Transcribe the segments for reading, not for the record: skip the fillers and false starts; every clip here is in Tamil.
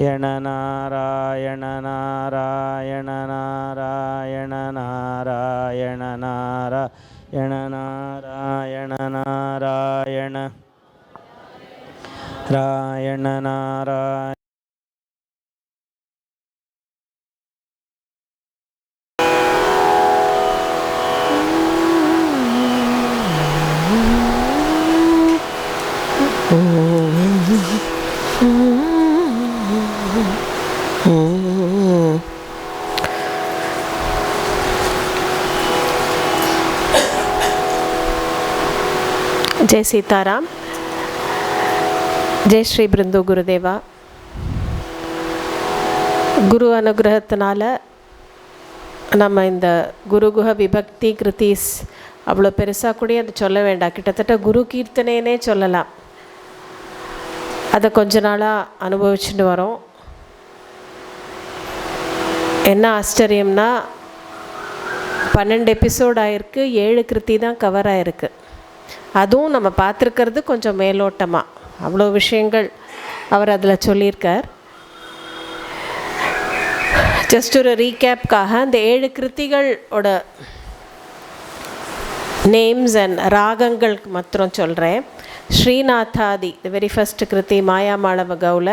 நாராயண நாராயண நாராயண நாராயண நாராயண நாராயண நாராயண ராயண நாராயண. ஜெய் சீதாராம். ஜெய் ஸ்ரீ பிருந்து குருதேவா. குரு அனுகிரகத்தினால நம்ம இந்த குருகுஹ விபக்தி கிருத்தீஸ் அவ்வளோ பெருசாக கூட அது சொல்ல வேண்டாம், கிட்டத்தட்ட குரு கீர்த்தனேனே சொல்லலாம். அதை கொஞ்ச நாளாக அனுபவிச்சுட்டு வரோம். என்ன ஆச்சரியம்னா 12 எபிசோட் ஆகிருக்கு, 7 கிருத்தி தான் கவர் ஆகிருக்கு. அதுவும் நம்ம பார்த்துருக்கிறது கொஞ்சம் மேலோட்டமாக, அவ்வளோ விஷயங்கள் அவர் அதில் சொல்லியிருக்கார். ஜஸ்ட் ஒரு ரீகேப்காக அந்த 7 கிருத்திகளோட நேம்ஸ் அண்ட் ராகங்கள் மாத்திரம் சொல்கிறேன். Srinathadi the very first kriti Mayamalava Gowla,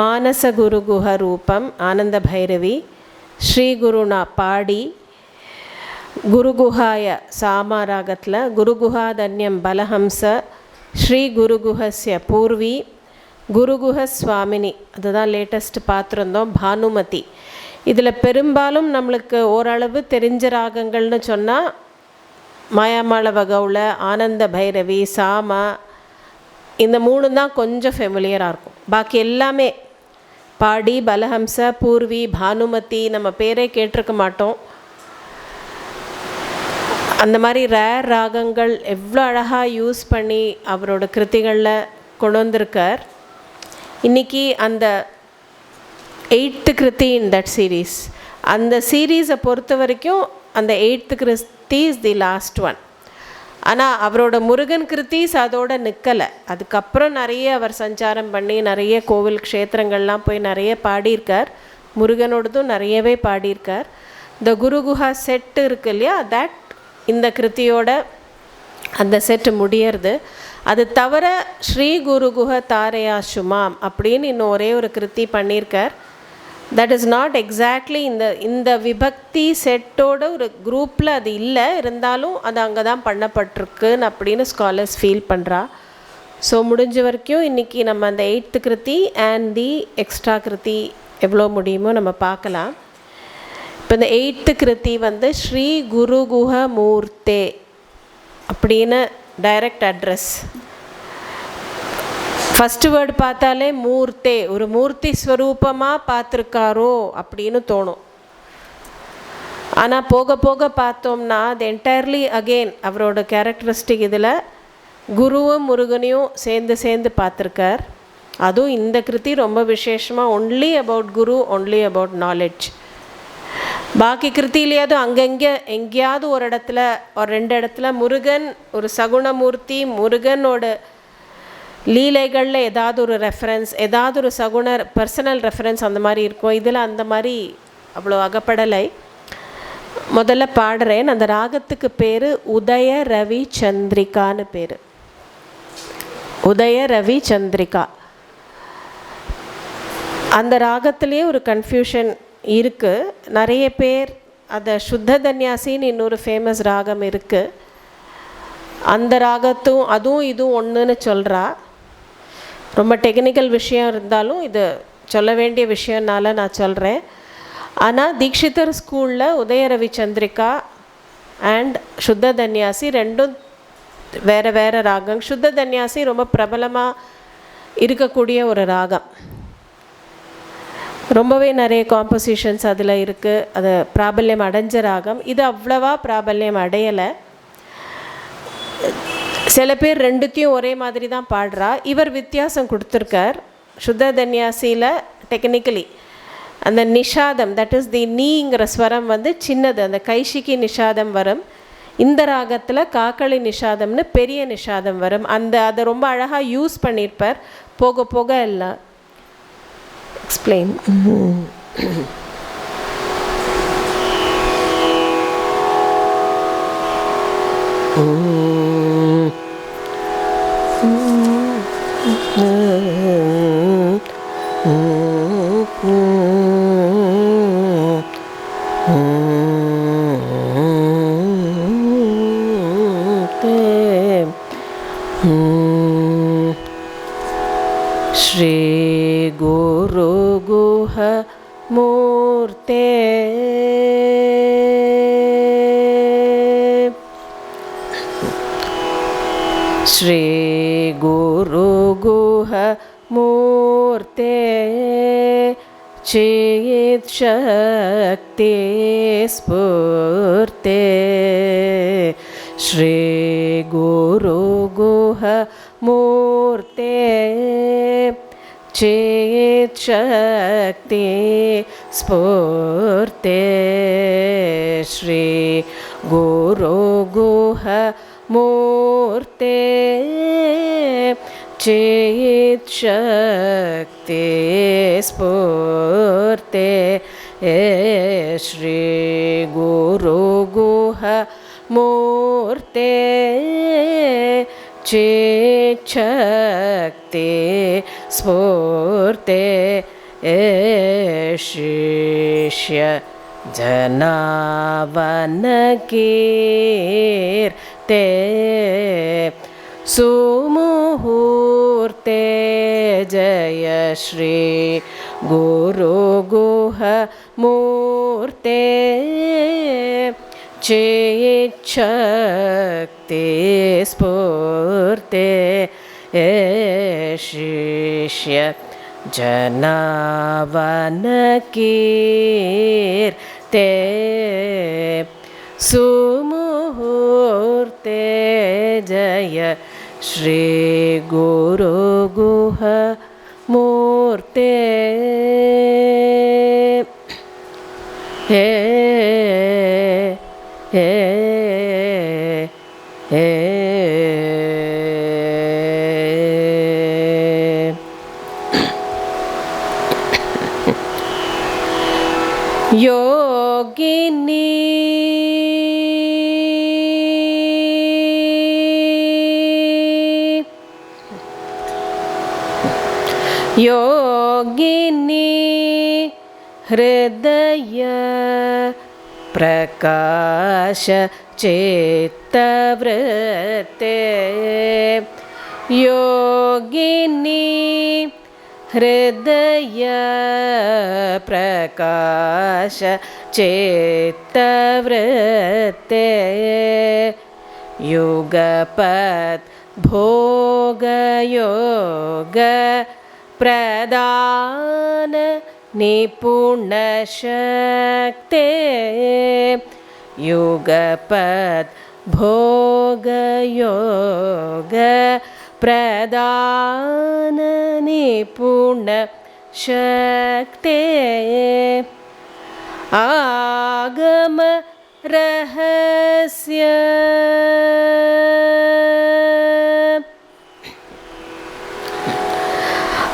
Manasa Guruguha ரூபம் ஆனந்த பைரவி, ஸ்ரீ குருனா பாடி, குருகுஹாய சாமா ராகத்தில், குருகுஹாதன்யம் பலஹம்ச, ஸ்ரீ குருகுஹஸ்ய பூர்வி, குருகுஹ சுவாமினி அதுதான் லேட்டஸ்ட் பார்த்துருந்தோம், பானுமதி. இதில் பெரும்பாலும் நம்மளுக்கு ஓரளவு தெரிஞ்ச ராகங்கள்னு சொன்னால் மாயாமாளவ கௌல, ஆனந்த பைரவி, சாமா, இந்த 3 தான் கொஞ்சம் ஃபெமிலியராக இருக்கும். பாக்கி எல்லாமே பாடி, பலஹம்ச, பூர்வி, பானுமதி நம்ம பேரே கேட்டிருக்க மாட்டோம். அந்த மாதிரி ரேர் ராகங்கள் எவ்வளோ அழகாக யூஸ் பண்ணி அவரோட கிருத்திகளில் கொண்டு வந்திருக்கார். இன்றைக்கி அந்த 8th Kriti in that series, அந்த சீரீஸை பொறுத்த வரைக்கும் அந்த 8th Kriti is the last one. ஆனால் அவரோட முருகன் கிருத்தீஸ் அதோடு நிற்கலை. அதுக்கப்புறம் நிறைய அவர் சஞ்சாரம் பண்ணி நிறைய கோவில் க்ஷேத்திரங்கள்லாம் போய் நிறைய பாடியிருக்கார். முருகனோடதும் நிறையவே பாடியிருக்கார். இந்த குருகுஹா செட்டு இருக்கு இல்லையா, தட் இந்த கிருத்தியோட அந்த செட்டு முடியறது. அது தவிர ஸ்ரீ குருகுஹ தாரையா சுமாம் அப்படின்னு இன்னும் ஒரே ஒரு கிருத்தி பண்ணியிருக்கார். தட் இஸ் நாட் எக்ஸாக்ட்லி இந்த விபக்தி செட்டோட ஒரு குரூப்பில் அது இல்லை, இருந்தாலும் அது அங்கே தான் பண்ணப்பட்டிருக்குன்னு அப்படின்னு ஸ்காலர்ஸ் ஃபீல் பண்ணுறா. ஸோ முடிஞ்ச வரைக்கும் இன்றைக்கி நம்ம அந்த 8th Kriti and the extra Kriti எவ்வளோ முடியுமோ நம்ம பார்க்கலாம். இப்போ இந்த 8th கிருத்தி ஸ்ரீ குருகுஹ மூர்த்தே அப்படின்னு டைரக்ட் அட்ரஸ். ஃபஸ்ட்டு வேர்டு பார்த்தாலே மூர்த்தே, ஒரு மூர்த்தி ஸ்வரூபமாக பார்த்துருக்காரோ அப்படின்னு தோணும். ஆனால் போக போக பார்த்தோம்னா அது என்டையர்லி அகெயின் அவரோட கேரக்டரிஸ்டிக் இதில் குருவும் முருகனையும் சேர்ந்து பார்த்துருக்கார். அதுவும் இந்த கிருத்தி ரொம்ப விசேஷமாக only about Guru, only about knowledge. பாக்கி கிருத்திலேயாவது அங்கங்கே எங்கேயாவது ஒரு இடத்துல ஒரு 2 இடத்துல முருகன் ஒரு சகுணமூர்த்தி, முருகனோட லீலைகளில் ஏதாவது ஒரு ரெஃபரன்ஸ், ஏதாவது ஒரு சகுண பர்சனல் ரெஃபரன்ஸ் அந்த மாதிரி இருக்கும். இதில் அந்த மாதிரி அவ்வளோ அகப்படலை. முதல்ல பாடுறேன். அந்த ராகத்துக்கு பேர் உதய ரவி சந்திரிகான்னு பேர். உதய ரவி சந்திரிகா. அந்த ராகத்திலே ஒரு கன்ஃபியூஷன் இருக்குது. நிறைய பேர் அதை சுத்த தன்யாசின்னு இன்னொரு ஃபேமஸ் ராகம் இருக்குது, அந்த ராகத்தும் அதுவும் இதுவும் ஒன்றுன்னு சொல்கிறா. ரொம்ப டெக்னிக்கல் விஷயம் இருந்தாலும் இது சொல்ல வேண்டிய விஷயம்னால நான் சொல்கிறேன். ஆனால் தீக்ஷிதர் ஸ்கூலில் உதய ரவி சந்திரிகா அண்ட் சுத்த தன்யாசி ரெண்டும் வேறு வேறு ராகம். சுத்த தன்யாசி ரொம்ப பிரபலமாக இருக்கக்கூடிய ஒரு ராகம், ரொம்பவே நிறைய காம்போசிஷன்ஸ் அதில் இருக்குது. அது பிராபல்யம் அடைஞ்ச ராகம். இது அவ்வளவா பிராபல்யம் அடையலை. சில பேர் ரெண்டுத்தையும் ஒரே மாதிரி தான் பாடுறா. இவர் வித்தியாசம் கொடுத்துருக்கார். சுத்த தன்யாசியில் டெக்னிக்கலி அந்த நிஷாதம், தட் இஸ் தி நீங்கிற ஸ்வரம் சின்னது, அந்த கைஷிக்கு நிஷாதம் வரும். இந்த ராகத்தில் காக்களி நிஷாதம்னு பெரிய நிஷாதம் வரும். அதை ரொம்ப அழகாக யூஸ் பண்ணியிருப்பார். போக போக எல்லாம் explain. Shri Guru Guha Murte Shri Guru Guha Murte Chit Shakti Spurte Shri Guru Guha Murte Chit Shakti Spurte Shri Guru Guha Murte Chit Shakti Spurte Shri Guru Guha Murte Chit Shakti Spurte Shishya Janavanakirte Sumuhurte Jaya Shri Guru Guha Murte Chit Shakti Spurte Shishya Janavanakirte Sumuhurte Jaya Shri Guru Guha Murte Yogini Hridaya Prakasha Chittavritte Yogini Hridaya Prakasha Chittavritte Yugapat Bhoga Yoga Pradana Nipuna Shakti Yugapat Bhoga Yoga Pradana Nipuna Shakti Agama Rahasya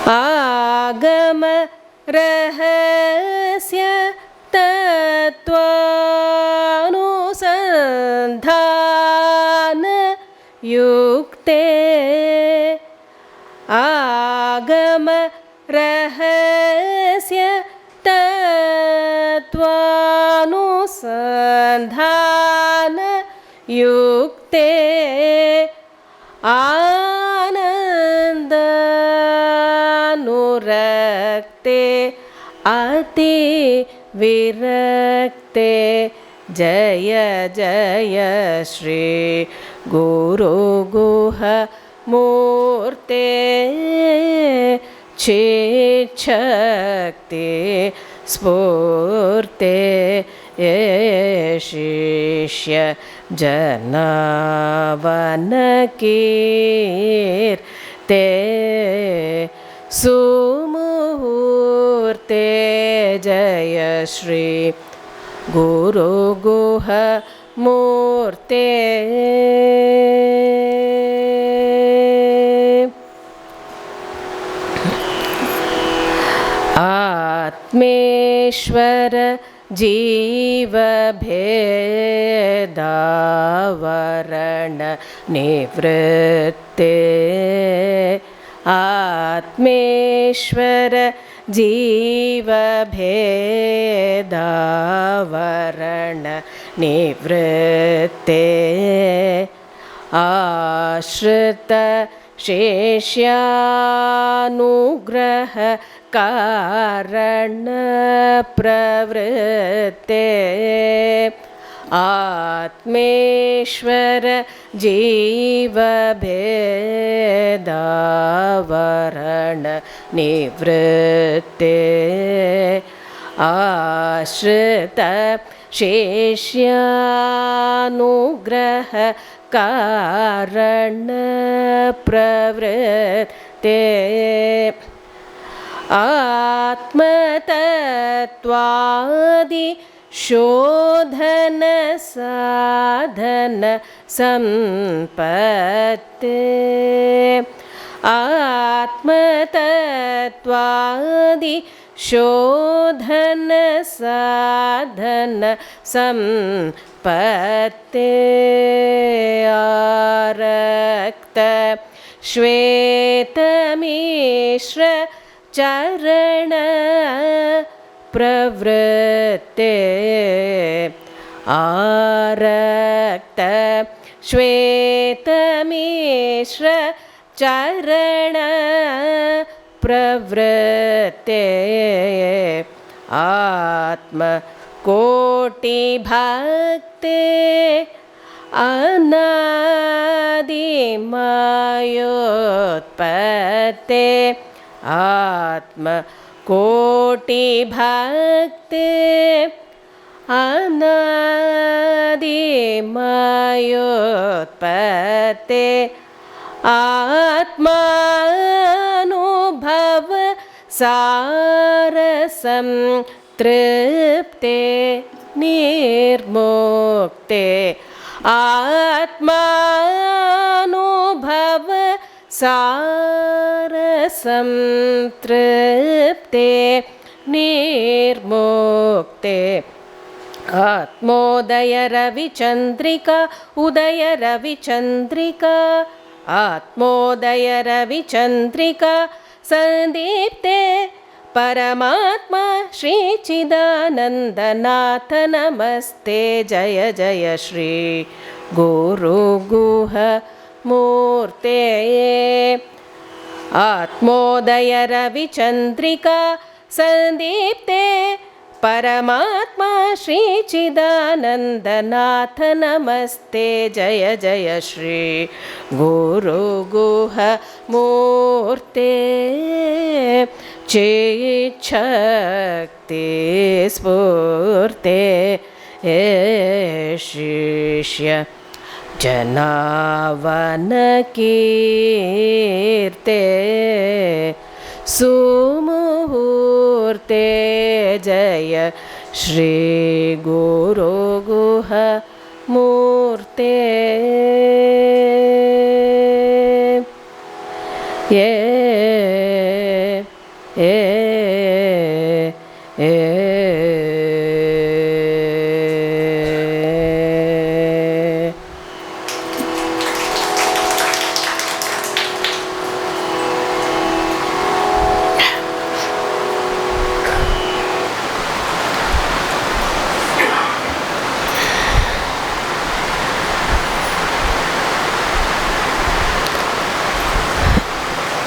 Agama Rahasya Tatvanusandhana Yukte Agama Rahasya Tatvanusandhana Yukte Anandanurakte Ati Virakte Jaya Jaya Shri Guru Guha Murte Chit Shakti Spurte Shishya Janavanakirte Sumuhurte Jaya Shri Guru Guha Murte आत्मेश्वर जीवभेदावरण निवृत्ते आत्मेश्वर जीवभेदावरण निवृत्ते आश्रित शेष्यानुग्रह कारण प्रवृत्ते आत्मेश्वर जीवभेदावरण निवृत्ते आश्रित शेष्यानुग्रह कारण प्रवृत्ते आत्मतत्त्वादि शोधन साधन संपत्ते आत्मतत्त्वादि शोधन साधन संपत्ते आरक्त श्वेतमिश्र चरण प्रवृत्ते आरक्त श्वेतमिश्र चरण प्रवृत्ते आत्मकोटि भक्ते अनादिमयोत्पत्ते आत्मकोटि भक्ते अनादिमयोत्पत्ते आत्मानुभव सारसं तृप्ते निर्मुक्ते आत्मानुभव सारसं तृप्ते निर्मुक्ते आत्मोदय रविचन्द्रिका उदय रविचन्द्रिका आत्मोदय रविचन्द्रिका संदीप्ते परमात्मा श्री चिदानन्दनाथ नमस्ते जय जय श्री गुरु गुह मूर्ते आत्मोदय रविचन्द्रिका संदीप्ते परमात्मा श्री चिदानन्दनाथ नमस्ते जय जय श्री गुरु गुह मूर्ते चिच्छक्ति स्फूर्ते शिष्य जनावन कीर्ते सुमुहूर्ते जय श्री गुरु गुह मूर्ते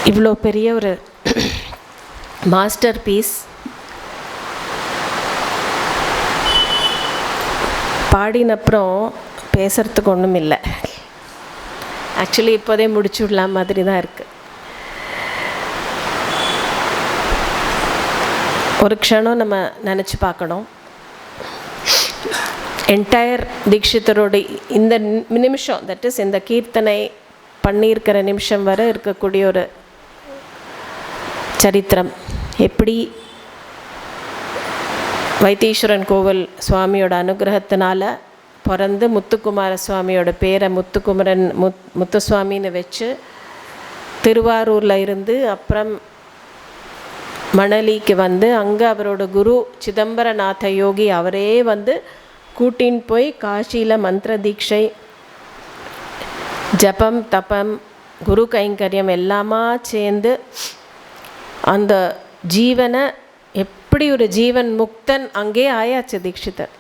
இவ்வளோ பெரிய ஒரு மாஸ்டர் பீஸ் பாடினப்புறம் பேசுகிறதுக்கு ஒன்றும் இல்லை. ஆக்சுவலி இப்போதே முடிச்சு விடலாம் மாதிரி தான் இருக்குது. ஒரு க்ஷணம் நம்ம நினச்சி பார்க்கணும். என்டையர் தீக்ஷிதரோட இந்த நிமிஷம், தட் இஸ் இந்த கீர்த்தனை பண்ணியிருக்கிற நிமிஷம் வரை இருக்கக்கூடிய ஒரு சரித்திரம். எப்படி வைத்தீஸ்வரன் கோவில் சுவாமியோட அனுகிரகத்தினால பிறந்து முத்துக்குமார சுவாமியோட பேரை முத்துசுவாமின்னு வச்சு திருவாரூரில் இருந்து அப்புறம் மணலிக்கு வந்து அங்கே அவரோட குரு சிதம்பரநாத யோகி அவரே வந்து கூட்டின்னு போய் காசியில் மந்திர தீட்சை, ஜபம், தபம், குரு கைங்கரியம் எல்லாமா சேர்ந்து அந்த ஜீவனை எப்படி ஒரு ஜீவன் முக்தன் அங்கே ஆயாச்சு தீட்சிதர்.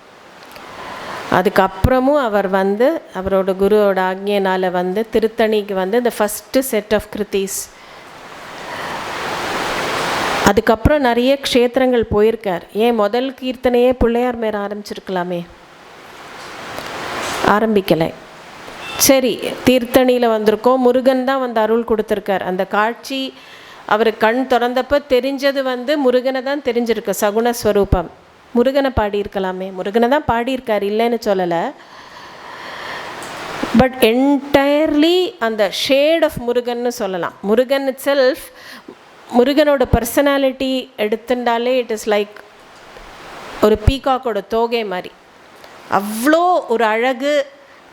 அதுக்கப்புறமும் அவர் வந்து அவரோட குருவோட ஆக்ஞையினால் வந்து திருத்தணிக்கு வந்து இந்த ஃபஸ்ட்டு செட் ஆஃப் கிருத்தீஸ், அதுக்கப்புறம் நிறைய க்ஷேத்திரங்கள் போயிருக்கார். ஏன் முதல் கீர்த்தனையே பிள்ளையார் மேலே ஆரம்பிச்சிருக்கலாமே, ஆரம்பிக்கலை. சரி, தீர்த்தணியில் வந்திருக்கோம், முருகன் தான் வந்து அருள் கொடுத்துருக்கார். அந்த காட்சி அவர் கண் திறந்தப்போ தெரிஞ்சது வந்து முருகனை தான் தெரிஞ்சிருக்கு, சகுணஸ்வரூபம். முருகனை பாடியிருக்கலாமே, முருகனை தான் பாடியிருக்கார், இல்லைன்னு சொல்லலை. பட் என்டையர்லி அந்த ஷேட் ஆஃப் முருகன்னு சொல்லலாம். முருகன் இட் செல்ஃப், முருகனோட பர்சனாலிட்டி எடுத்துட்டாலே இட் இஸ் லைக் ஒரு பீகாக்கோட தோகை மாதிரி. அவ்வளோ ஒரு அழகு,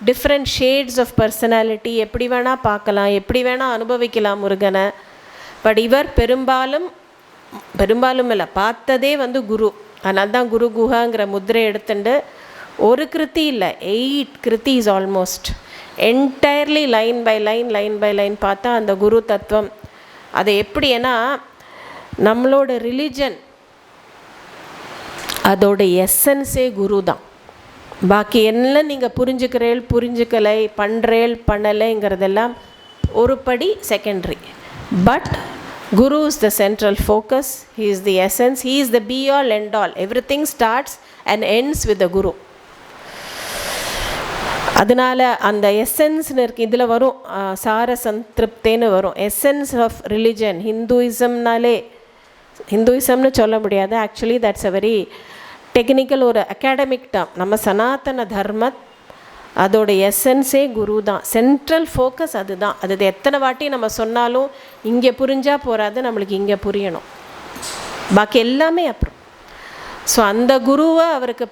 டிஃப்ரெண்ட் ஷேட்ஸ் ஆஃப் பர்சனாலிட்டி, எப்படி வேணால் பார்க்கலாம், எப்படி வேணால் அனுபவிக்கலாம் முருகனை. பட் இவர் பெரும்பாலும் இல்லை, பார்த்ததே வந்து குரு. அதனால தான் குரு குஹாங்கிற முத்திரை எடுத்துட்டு ஒரு கிருத்தி இல்லை, 8 kritis almost entirely line by line பார்த்தா அந்த குரு தத்துவம். அது எப்படி, ஏன்னா நம்மளோட ரிலிஜன் அதோட எசன்ஸே குரு தான். பாக்கி எல்லாம் நீங்கள் புரிஞ்சுக்கலை, பண்ணலைங்கிறதெல்லாம் ஒரு படி secondary. But Guru is the central focus, he is the essence, he is the be all end all. Everything starts and ends with the Guru. அதனால் அந்த எசன்ஸ்னு இருக்குது, இதில் வரும் சார சந்திருப்தேன்னு வரும். எசன்ஸ் ஆஃப் ரிலிஜன், ஹிந்துயிசம்னு சொல்ல முடியாது. Actually that's a very technical, ஒரு அகாடமிக் டேர்ம். நம்ம சனாதன தர்ம அதோட எசன்ஸே குரு தான், சென்ட்ரல் ஃபோக்கஸ் அதுதான். அது எத்தனை வாட்டி நம்ம சொன்னாலும் இங்கே புரிஞ்சால் போகாது, நம்மளுக்கு இங்கே புரியணும், பாக்கி எல்லாமே அப்புறம். ஸோ அந்த குருவை அவருக்கு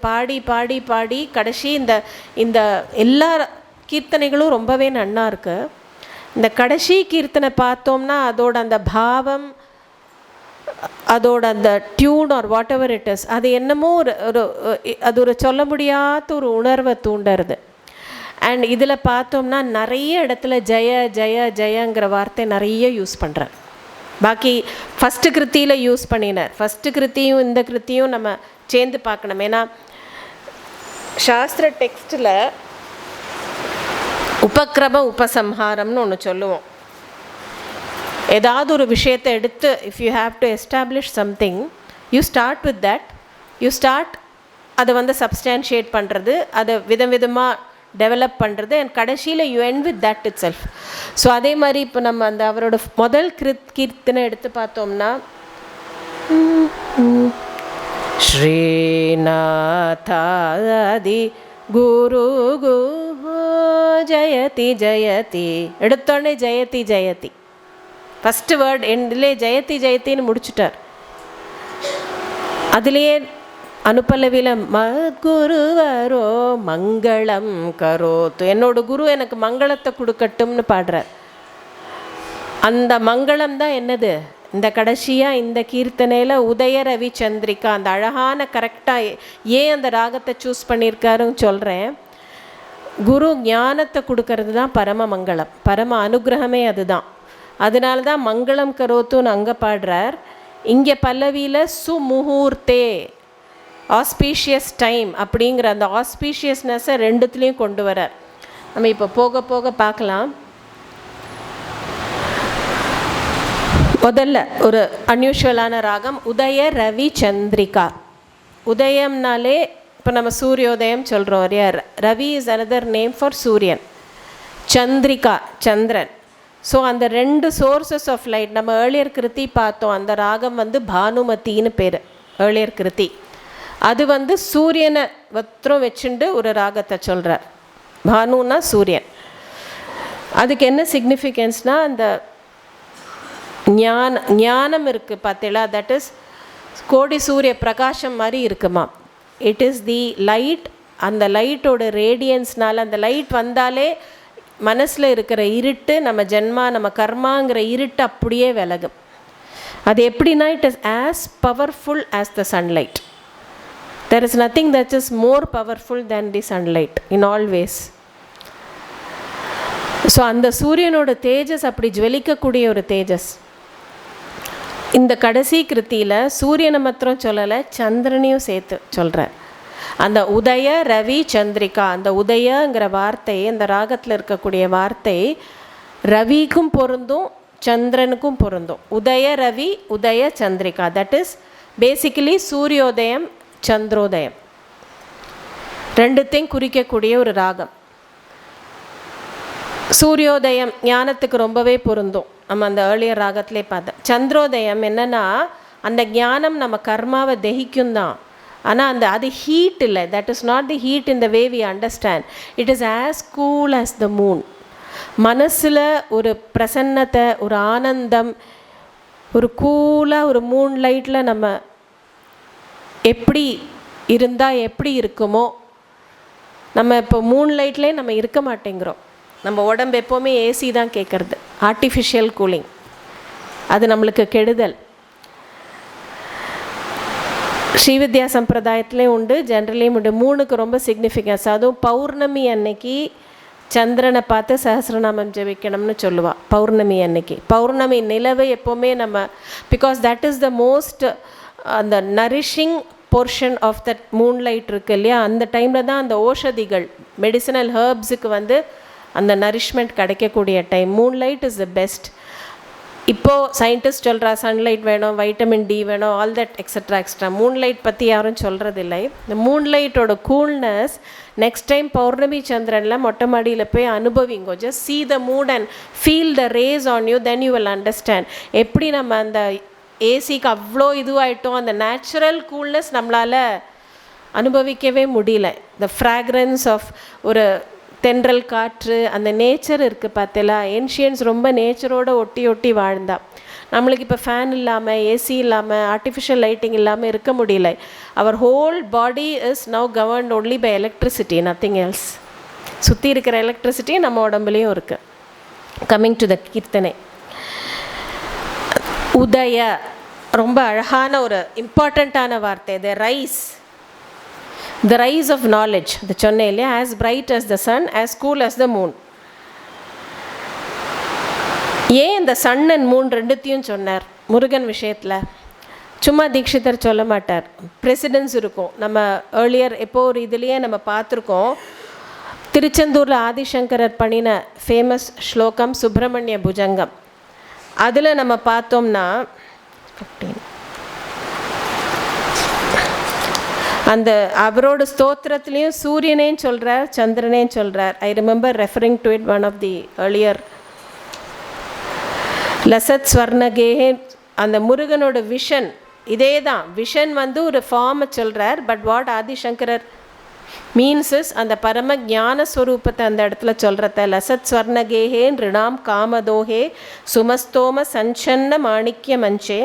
பாடி கடைசி இந்த எல்லா கீர்த்தனைகளும் ரொம்பவே நன்னா இருக்குது. இந்த கடைசி கீர்த்தனை பார்த்தோம்னா அதோட அந்த பாவம், அதோட அந்த tune or whatever it is, அது என்னமோ அது ஒரு சொல்ல முடியாத ஒரு உணர்வை தூண்டுறது. அண்ட் இதில் பார்த்தோம்னா நிறைய இடத்துல ஜெயங்கிற வார்த்தை நிறைய யூஸ் பண்ணுறார். பாக்கி ஃபஸ்ட்டு கிருத்தியில் யூஸ் பண்ணினார். ஃபஸ்ட்டு கிருத்தியும் இந்த கிருத்தியும் நம்ம சேர்ந்து பார்க்கணும். ஏன்னா சாஸ்திர டெக்ஸ்டில் உபக்கிரம உபசம்ஹாரம்னு ஒன்று சொல்லுவோம். ஏதாவது ஒரு விஷயத்தை எடுத்து, if you have to establish something, you start with that, அதை வந்து சப்ஸ்டான்ஷியேட் பண்ணுறது, அதை விதமாக டெவலப் பண்ணுறது, அண்ட் கடைசியில் you end with that it self. So அதே மாதிரி இப்போ நம்ம அந்த அவரோட முதல் கீர்த்தனை எடுத்து பார்த்தோம்னா, ஸ்ரீநாதாதி குரு குஹோ ஜயதி எடுத்தோடனே ஜெயதி ஃபஸ்ட்டு வேர்ட் எண்டிலே ஜெயத்தின்னு முடிச்சுட்டார். அதுலேயே அனுப்பல்லவியில் மத்குருவரோ மங்களம் கரோத்து, என்னோட குரு எனக்கு மங்களத்தை கொடுக்கட்டும்னு பாடுறார். அந்த மங்களம் தான் என்னது, இந்த கடைசியாக இந்த கீர்த்தனையில் உதய ரவி சந்திரிகா, அந்த அழகான கரெக்டாக ஏன் அந்த ராகத்தை சூஸ் பண்ணியிருக்காருன்னு சொல்கிறேன். குரு ஞானத்தை கொடுக்கறது தான் பரம மங்களம், பரம அனுகிரகமே அதுதான். அதனால தான் மங்களம் கரோத்துன்னு அங்கே பாடுறார். இங்கே பல்லவியில் சுமுகூர்த்தே, ஆஸ்பீஷியஸ் டைம் அப்படிங்கிற அந்த ஆஸ்பீஷியஸ்னஸை ரெண்டுத்துலேயும் கொண்டு வரார். நம்ம இப்போ போக போக பார்க்கலாம். முதல்ல ஒரு அன்யூஷுவலான ராகம் உதய ரவி சந்திரிகா. உதயம்னாலே இப்போ நம்ம சூரியோதயம் சொல்கிறோம் இல்லையா, Ravi is another name for சூரியன், சந்திரிகா சந்திரன். ஸோ அந்த 2 சோர்சஸ் ஆஃப் லைட், நம்ம ஏர்லியர் கிருத்தி பார்த்தோம், அந்த ராகம் வந்து பானுமத்தின்னு பேர் ஏர்லியர் கிருத்தி. அது வந்து சூரியனை வத்திரம் வச்சுண்டு ஒரு ராகத்தை சொல்கிறார். பானுன்னா சூரியன். அதுக்கு என்ன சிக்னிஃபிகன்ஸ்னால், அந்த ஞானம் இருக்குது பார்த்தீங்களா, தட் இஸ் கோடி சூரிய பிரகாசம் மாதிரி இருக்குமா. It is the light. அந்த லைட்டோட ரேடியன்ஸ்னால், அந்த லைட் வந்தாலே மனசில் இருக்கிற இருட்டு, நம்ம ஜென்மா நம்ம கர்மாங்கிற இருட்டு அப்படியே விலகும். அது எப்படின்னா it is as powerful as the sunlight. There is nothing that is more powerful than the sunlight in all ways. So அந்த சூரியனோட தேஜஸ் அப்படி ஜுவலிக்கக்கூடிய ஒரு தேஜஸ். இந்த கடைசி கிருத்தியில் சூரியனை மாத்திரம் சொல்லலை, சந்திரனையும் சேர்த்து சொல்கிறார். அந்த உதய ரவி சந்திரிகா, அந்த உதயங்கிற வார்த்தை, அந்த ராகத்தில் இருக்கக்கூடிய வார்த்தை ரவிக்கும் பொருந்தும் சந்திரனுக்கும் பொருந்தும். உதய ரவி உதய சந்திரிகா, தட் இஸ் பேசிக்கலி சூரியோதயம் சந்திரோதயம் ரெண்டுத்தையும் குறிக்கக்கூடிய ஒரு ராகம். சூரியோதயம் ஞானத்துக்கு ரொம்பவே பொருந்தும், நம்ம அந்த ஏர்லியர் ராகத்திலே பார்த்தோம். சந்திரோதயம் என்னென்னா அந்த ஞானம் நம்ம கர்மாவை தகிக்கும் தான், ஆனால் அது ஹீட் இல்லை. That is not the heat in the way we understand. It is as cool as the moon. மனசில் ஒரு பிரசன்னத்தை, ஒரு ஆனந்தம், ஒரு கூலாக ஒரு மூன் லைட்டில் நம்ம எப்படி இருந்தால் எப்படி இருக்குமோ, நம்ம இப்போ மூன் லைட்லேயே நம்ம இருக்க மாட்டேங்கிறோம். நம்ம உடம்பு எப்போவுமே ஏசி தான் கேட்குறது, ஆர்டிஃபிஷியல் கூலிங். அது நம்மளுக்கு கெடுதல். ஸ்ரீவித்யா சம்பிரதாயத்துலேயும் உண்டு, ஜென்ரலையும் உண்டு. மூணுக்கு ரொம்ப சிக்னிஃபிகன்ஸ். அதுவும் பௌர்ணமி அன்னைக்கு சந்திரனை பார்த்து சஹஸ்ரநாமம் ஜெபிக்கணும்னு சொல்லுவாள். பௌர்ணமி அன்னைக்கு பௌர்ணமி நிலவு எப்போவுமே நம்ம, because that is the most அந்த nourishing portion of that moonlight இருக்குது இல்லையா, அந்த டைமில் தான் அந்த ஓஷதிகள் மெடிசினல் ஹர்ப்ஸுக்கு அந்த நரிஷ்மெண்ட் கிடைக்கக்கூடிய time. Moonlight is the best. இப்போது சயின்டிஸ்ட் சொல்கிறா சன்லைட் வேணும், வைட்டமின் டி வேணும், all that extra extra. Moonlight பற்றி யாரும் சொல்கிறதில்லை. இந்த மூன்லைட்டோட கூல்னஸ் நெக்ஸ்ட் டைம் பௌர்ணமி சந்திரனில் மொட்டை மாடியில் போய் அனுபவிங்கோ. Just see the moon and feel the rays on you, then you will understand. எப்படி நம்ம அந்த ஏசிக்கு அவ்வளோ இதுவாகிட்டோம், அந்த நேச்சுரல் கூல்னஸ் நம்மளால் அனுபவிக்கவே முடியல. த ஃப்ராக்ரன்ஸ் ஆஃப் ஒரு தென்றல் காற்று, அந்த நேச்சர் இருக்குது பார்த்தீங்களா. ஏன்ஷியன்ஸ் ரொம்ப நேச்சரோடு ஒட்டி ஒட்டி வாழ்ந்தா. நம்மளுக்கு இப்போ ஃபேன் இல்லாமல், ஏசி இல்லாமல், ஆர்டிஃபிஷியல் லைட்டிங் இல்லாமல் இருக்க முடியல. Our whole body is now governed only by electricity, nothing else. சுற்றி இருக்கிற எலக்ட்ரிசிட்டி நம்ம உடம்புலேயும் இருக்குது. கம்மிங் டு த கீர்த்தனை. உதய ரொம்ப அழகான ஒரு இம்பார்ட்டண்ட்டான வார்த்தை. The rise, the rise of knowledge. அது சொன்னேன் இல்லையா, as bright as the sun, as cool as the moon. ஏன் இந்த சன் அண்ட் மூன் ரெண்டுத்தையும் சொன்னார் முருகன் விஷயத்தில்? சும்மா தீட்சிதர் சொல்ல மாட்டார், ப்ரெசிடென்ஸ் இருக்கும். நம்ம ஏர்லியர் எப்போ ஒரு இதுலேயே நம்ம பார்த்துருக்கோம். திருச்செந்தூரில் ஆதிசங்கரர் பண்ணின ஃபேமஸ் ஸ்லோகம் சுப்பிரமணிய புஜங்கம். அதில் நம்ம பார்த்தோம்னா அந்த அவரோட ஸ்தோத்திரத்துலேயும் சூரியனேன்னு சொல்கிறார், சந்திரனேன்னு சொல்கிறார். I remember referring to it one of the earlier. லசத் ஸ்வர்ணகேஹே, அந்த முருகனோட விஷன் இதே தான். விஷன் ஒரு ஃபார்மை சொல்கிறார். பட் வாட் ஆதிசங்கரர் மீன்ஸ் இஸ் அந்த பரம ஞான ஸ்வரூபத்தை அந்த இடத்துல சொல்கிறத. லசத் ஸ்வர்ணகேஹே ரிணாம் காமதோஹே சுமஸ்தோம சஞ்சன்ன மாணிக்ய மஞ்சே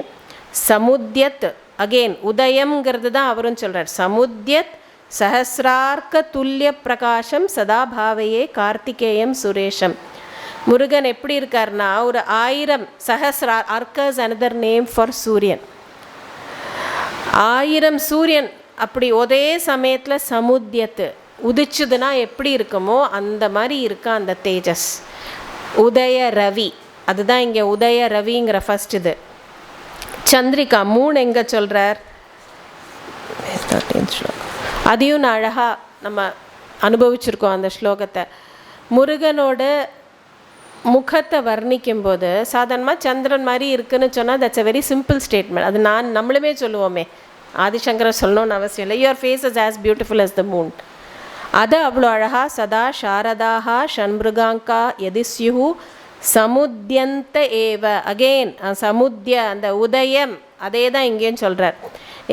சமுத்யத். அகெயின் உதயம்ங்கிறது தான் அவரும் சொல்கிறார். சமுத்யத் சஹசிரார்க்க துல்லிய பிரகாஷம் சதா பாவையே கார்த்திகேயம் சுரேஷம். முருகன் எப்படி இருக்கார்னா ஒரு 1000 சஹசிரா அர்க்கஸ் அனதர் நேம் ஃபார் சூரியன். 1000 சூரியன் அப்படி ஒரே சமயத்தில் சமுத்தியத்து உதிச்சுதுன்னா எப்படி இருக்குமோ அந்த மாதிரி இருக்கா அந்த தேஜஸ். உதய ரவி, அதுதான் இங்கே உதய ரவிங்கிற ஃபஸ்ட் இது. சந்திரிகா மூணு எங்கே சொல்கிறார்? அதையும் நான் அழகாக நம்ம அனுபவிச்சிருக்கோம் அந்த ஸ்லோகத்தை. முருகனோட முகத்தை வர்ணிக்கும்போது சாதாரணமாக சந்திரன் மாதிரி இருக்குன்னு சொன்னால் that's a very simple statement. அது நம்மளுமே சொல்லுவோமே, ஆதிசங்கரர் சொல்லணும்னு அவசியம் இல்லை. Your face is as beautiful as the moon. அதை அவ்வளோ அழகாக சதா சாரதாஹா ஷண்மிருகாங்கா யதிஸ்யு சமுத்யந்த ஏவ. அகெயின் சமுத்திய அந்த உதயம் அதே தான் இங்கேன்னு சொல்கிறார்.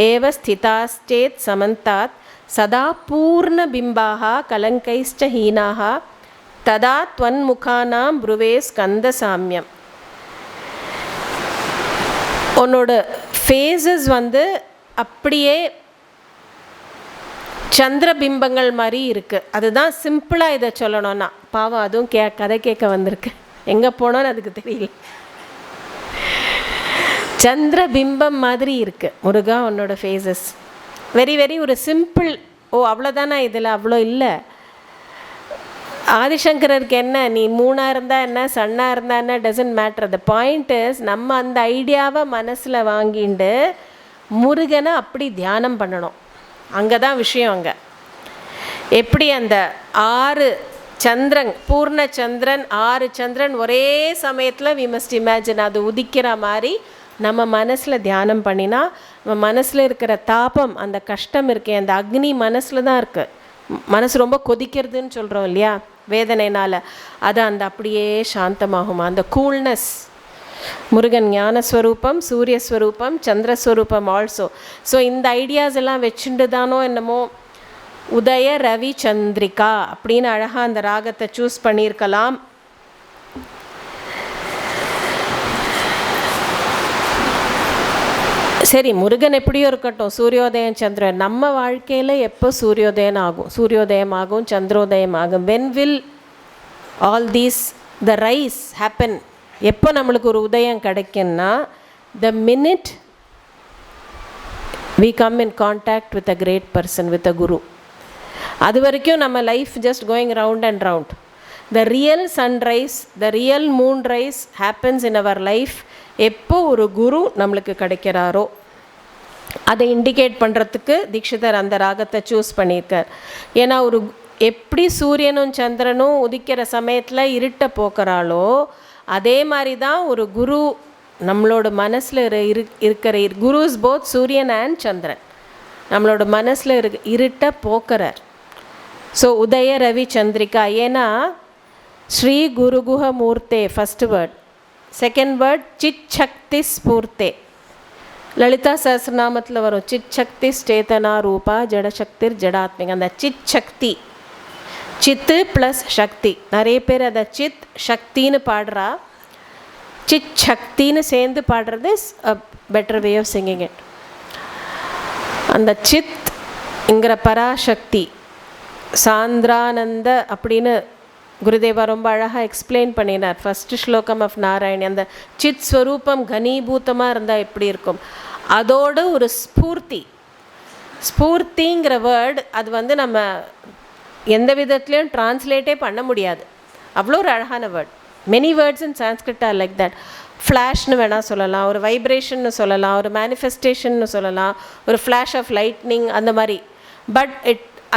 ஏவ ஸ்திதாஸ்சேத் சமந்தாத் சதா பூர்ண பிம்பாக கலங்கைஷ்ட ஹீனாக ததா துவன்முகானாம் ப்ருவே ஸ்கந்த சாமியம். உன்னோட ஃபேஸஸ் அப்படியே சந்திர பிம்பங்கள் மாதிரி இருக்குது. அதுதான் சிம்பிளாக இதை சொல்லணும்னா. பாவம் அதுவும் கதை கேட்க வந்திருக்கு, எங்கே போனோன்னு அதுக்கு தெரியல. சந்திர பிம்பம் மாதிரி இருக்குது முருகா உன்னோட ஃபேஸஸ். வெரி வெரி ஒரு சிம்பிள். ஓ அவ்வளோதானா, இதில் அவ்வளோ இல்லை. ஆதிசங்கரருக்கு என்ன, நீ மூணாக இருந்தால் என்ன, சன்னாக இருந்தால் என்ன, doesn't matter. The point is, நம்ம அந்த ஐடியாவை மனசில் வாங்கிண்டு முருகனை அப்படி தியானம் பண்ணணும். அங்கே தான் விஷயம். அங்கே எப்படி அந்த 6 சந்திரன், பூர்ண சந்திரன், 6 சந்திரன் ஒரே சமயத்தில் வி மஸ்ட் இமேஜின் அது உதிக்கிற மாதிரி நம்ம மனசில் தியானம் பண்ணினா, நம்ம மனசில் இருக்கிற தாபம், அந்த கஷ்டம் இருக்கே, அந்த அக்னி மனசில் தான் இருக்குது. மனசு ரொம்ப கொதிக்கிறதுன்னு சொல்கிறோம் இல்லையா வேதனைனால், அது அந்த அப்படியே சாந்தமாகுமா. அந்த கூல்னஸ். முருகன் ஞானஸ்வரூபம், சூரியஸ்வரூபம், சந்திரஸ்வரூபம் ஆல்சோ. ஸோ இந்த ஐடியாஸ் எல்லாம் வச்சுட்டு தானோ என்னமோ உதய ரவி சந்திரிகா அப்படின்னு அழகாக அந்த ராகத்தை சூஸ் பண்ணியிருக்கலாம். சரி, முருகன் எப்படியோ இருக்கட்டும், சூரியோதயம் சந்திரன். நம்ம வாழ்க்கையில் எப்போ சூரியோதயம் ஆகும், சந்திரோதயம் ஆகும். When will all these the rise happen? எப்போ நம்மளுக்கு ஒரு உதயம் கிடைக்குன்னா, the minute we come in contact with a great person, with a guru. அது வரைக்கும் நம்ம life just going round and round. The real sunrise, the real moon rise happens in our life எப்போ ஒரு குரு நம்மளுக்கு கிடைக்கிறாரோ. அதை இண்டிகேட் பண்ணுறதுக்கு தீட்சிதர் அந்த ராகத்தை சூஸ் பண்ணியிருக்கார். ஏன்னா ஒரு எப்படி சூரியனும் சந்திரனும் உதிக்கிற சமயத்தில் இருட்டை போக்குறாளோ, அதே மாதிரி தான் ஒரு குரு நம்மளோட மனசில் இருக்கிற குருஸ் போத் சூரியன் அண்ட் சந்திரன் நம்மளோட மனசில் இருட்டை போக்குறார். ஸோ உதய ரவி சந்திரிகா. ஏன்னா ஸ்ரீ குருகுஹ மூர்த்தே ஃபஸ்ட் வேர்ட், செகண்ட் வேர்ட் சித் சக்தி ஸ்பூர்த்தே. லலிதா சஹஸ்ரநாமத்தில் வரும் சித் சக்தி சேதனா ரூபா ஜடசக்திர் ஜடாத்மிகா. அந்த சித் சக்தி, சித்து ப்ளஸ் சக்தி. நிறைய பேர் அதை சித் சக்தின்னு பாடுறா. சித் சக்தின்னு சேர்ந்து பாடுறது is a better way of singing it. அந்த சித்ங்கிற பராசக்தி, சாந்திரானந்த அப்படின்னு குருதேவா ரொம்ப அழகாக எக்ஸ்பிளைன் பண்ணினார் ஃபஸ்ட்டு ஸ்லோகம் ஆஃப் நாராயணி. அந்த சித் ஸ்வரூபம் கனீபூத்தமாக இருந்தால் எப்படி இருக்கும், அதோடு ஒரு ஸ்பூர்த்திங்கிற வேர்டு அது நம்ம எந்த விதத்துலேயும் ட்ரான்ஸ்லேட்டே பண்ண முடியாது. அவ்வளோ ஒரு அழகான word. Many words in Sanskrit are like that. ஃப்ளாஷ்னு வேணால் சொல்லலாம், ஒரு வைப்ரேஷன்னு சொல்லலாம், ஒரு மேனிஃபெஸ்டேஷன்னு சொல்லலாம், ஒரு ஃப்ளாஷ் ஆஃப் லைட்னிங், அந்த மாதிரி. பட்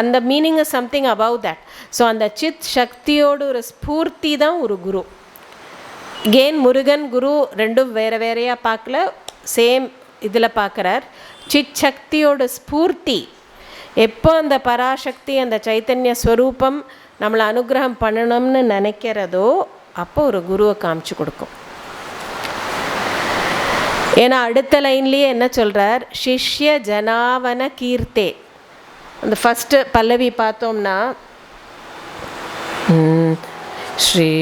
அந்த meaning is something above that. So அந்த சித் சக்தியோடு ஒரு ஸ்பூர்த்தி தான் ஒரு குரு. கேன் முருகன் குரு ரெண்டும் வேறு வேறையாக பார்க்கல, சேம் இதில் பார்க்குறார். சித் சக்தியோட ஸ்பூர்த்தி எப்போ அந்த பராசக்தி, அந்த சைத்தன்ய ஸ்வரூபம் நம்மளை அனுகிரகம் பண்ணணும்னு நினைக்கிறதோ அப்போ ஒரு குருவை காமிச்சு கொடுக்கும். ஏன்னா அடுத்த லைன்லேயே என்ன சொல்கிறார், சிஷ்ய ஜனாவன கீர்த்தே. அந்த ஃபஸ்ட்டு பல்லவி பார்த்தோம்னா, ஸ்ரீ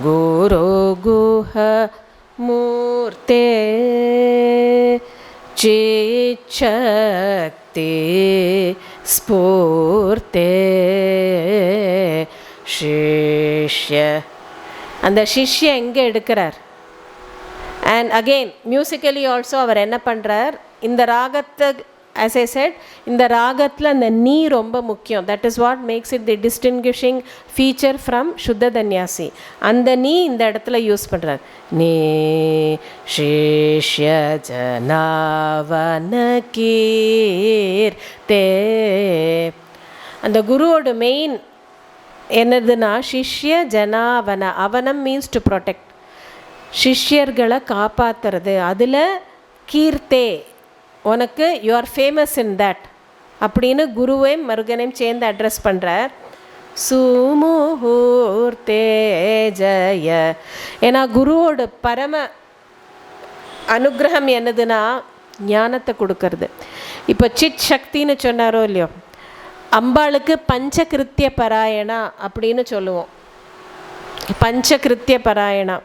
குரு குஹ மூர்த்தே சிச்சக்தி ஸ்பூர்த்தே சிஷ்ய. அந்த சிஷ்ய எங்கே எடுக்கிறார்? அண்ட் அகெயின் மியூசிக்கலி ஆல்சோ அவர் என்ன பண்ணுறார், இந்த ராகத்தை as I said, இந்த ராகத்தில் அந்த நீ ரொம்ப முக்கியம். That is what makes it the distinguishing feature from சுத்த தன்யாசி. அந்த நீ இந்த இடத்துல யூஸ் பண்ணுறார். நீ சிஷ்ய ஜனாவன கீர்த்தே. அந்த குருவோட மெயின் என்னதுன்னா சிஷ்ய ஜனாவன. அவனம் மீன்ஸ் டு ப்ரொடெக்ட், சிஷ்யர்களை காப்பாற்றுறது. அதில் கீர்த்தே, உனக்கு you are famous in that அப்படின்னு குருவையும் முருகனையும் சேர்ந்து அட்ரஸ் பண்ணுறார். சுமுகூர்த்தே ஜய. ஏன்னா குருவோட பரம அனுகிரகம் என்னதுன்னா ஞானத்தை கொடுக்கறது. இப்போ சித் சக்தின்னு சொன்னாரோ இல்லையோ, அம்பாளுக்கு பஞ்சகிருத்திய பராயணா அப்படின்னு சொல்லுவோம். பஞ்சகிருத்திய பராயணா,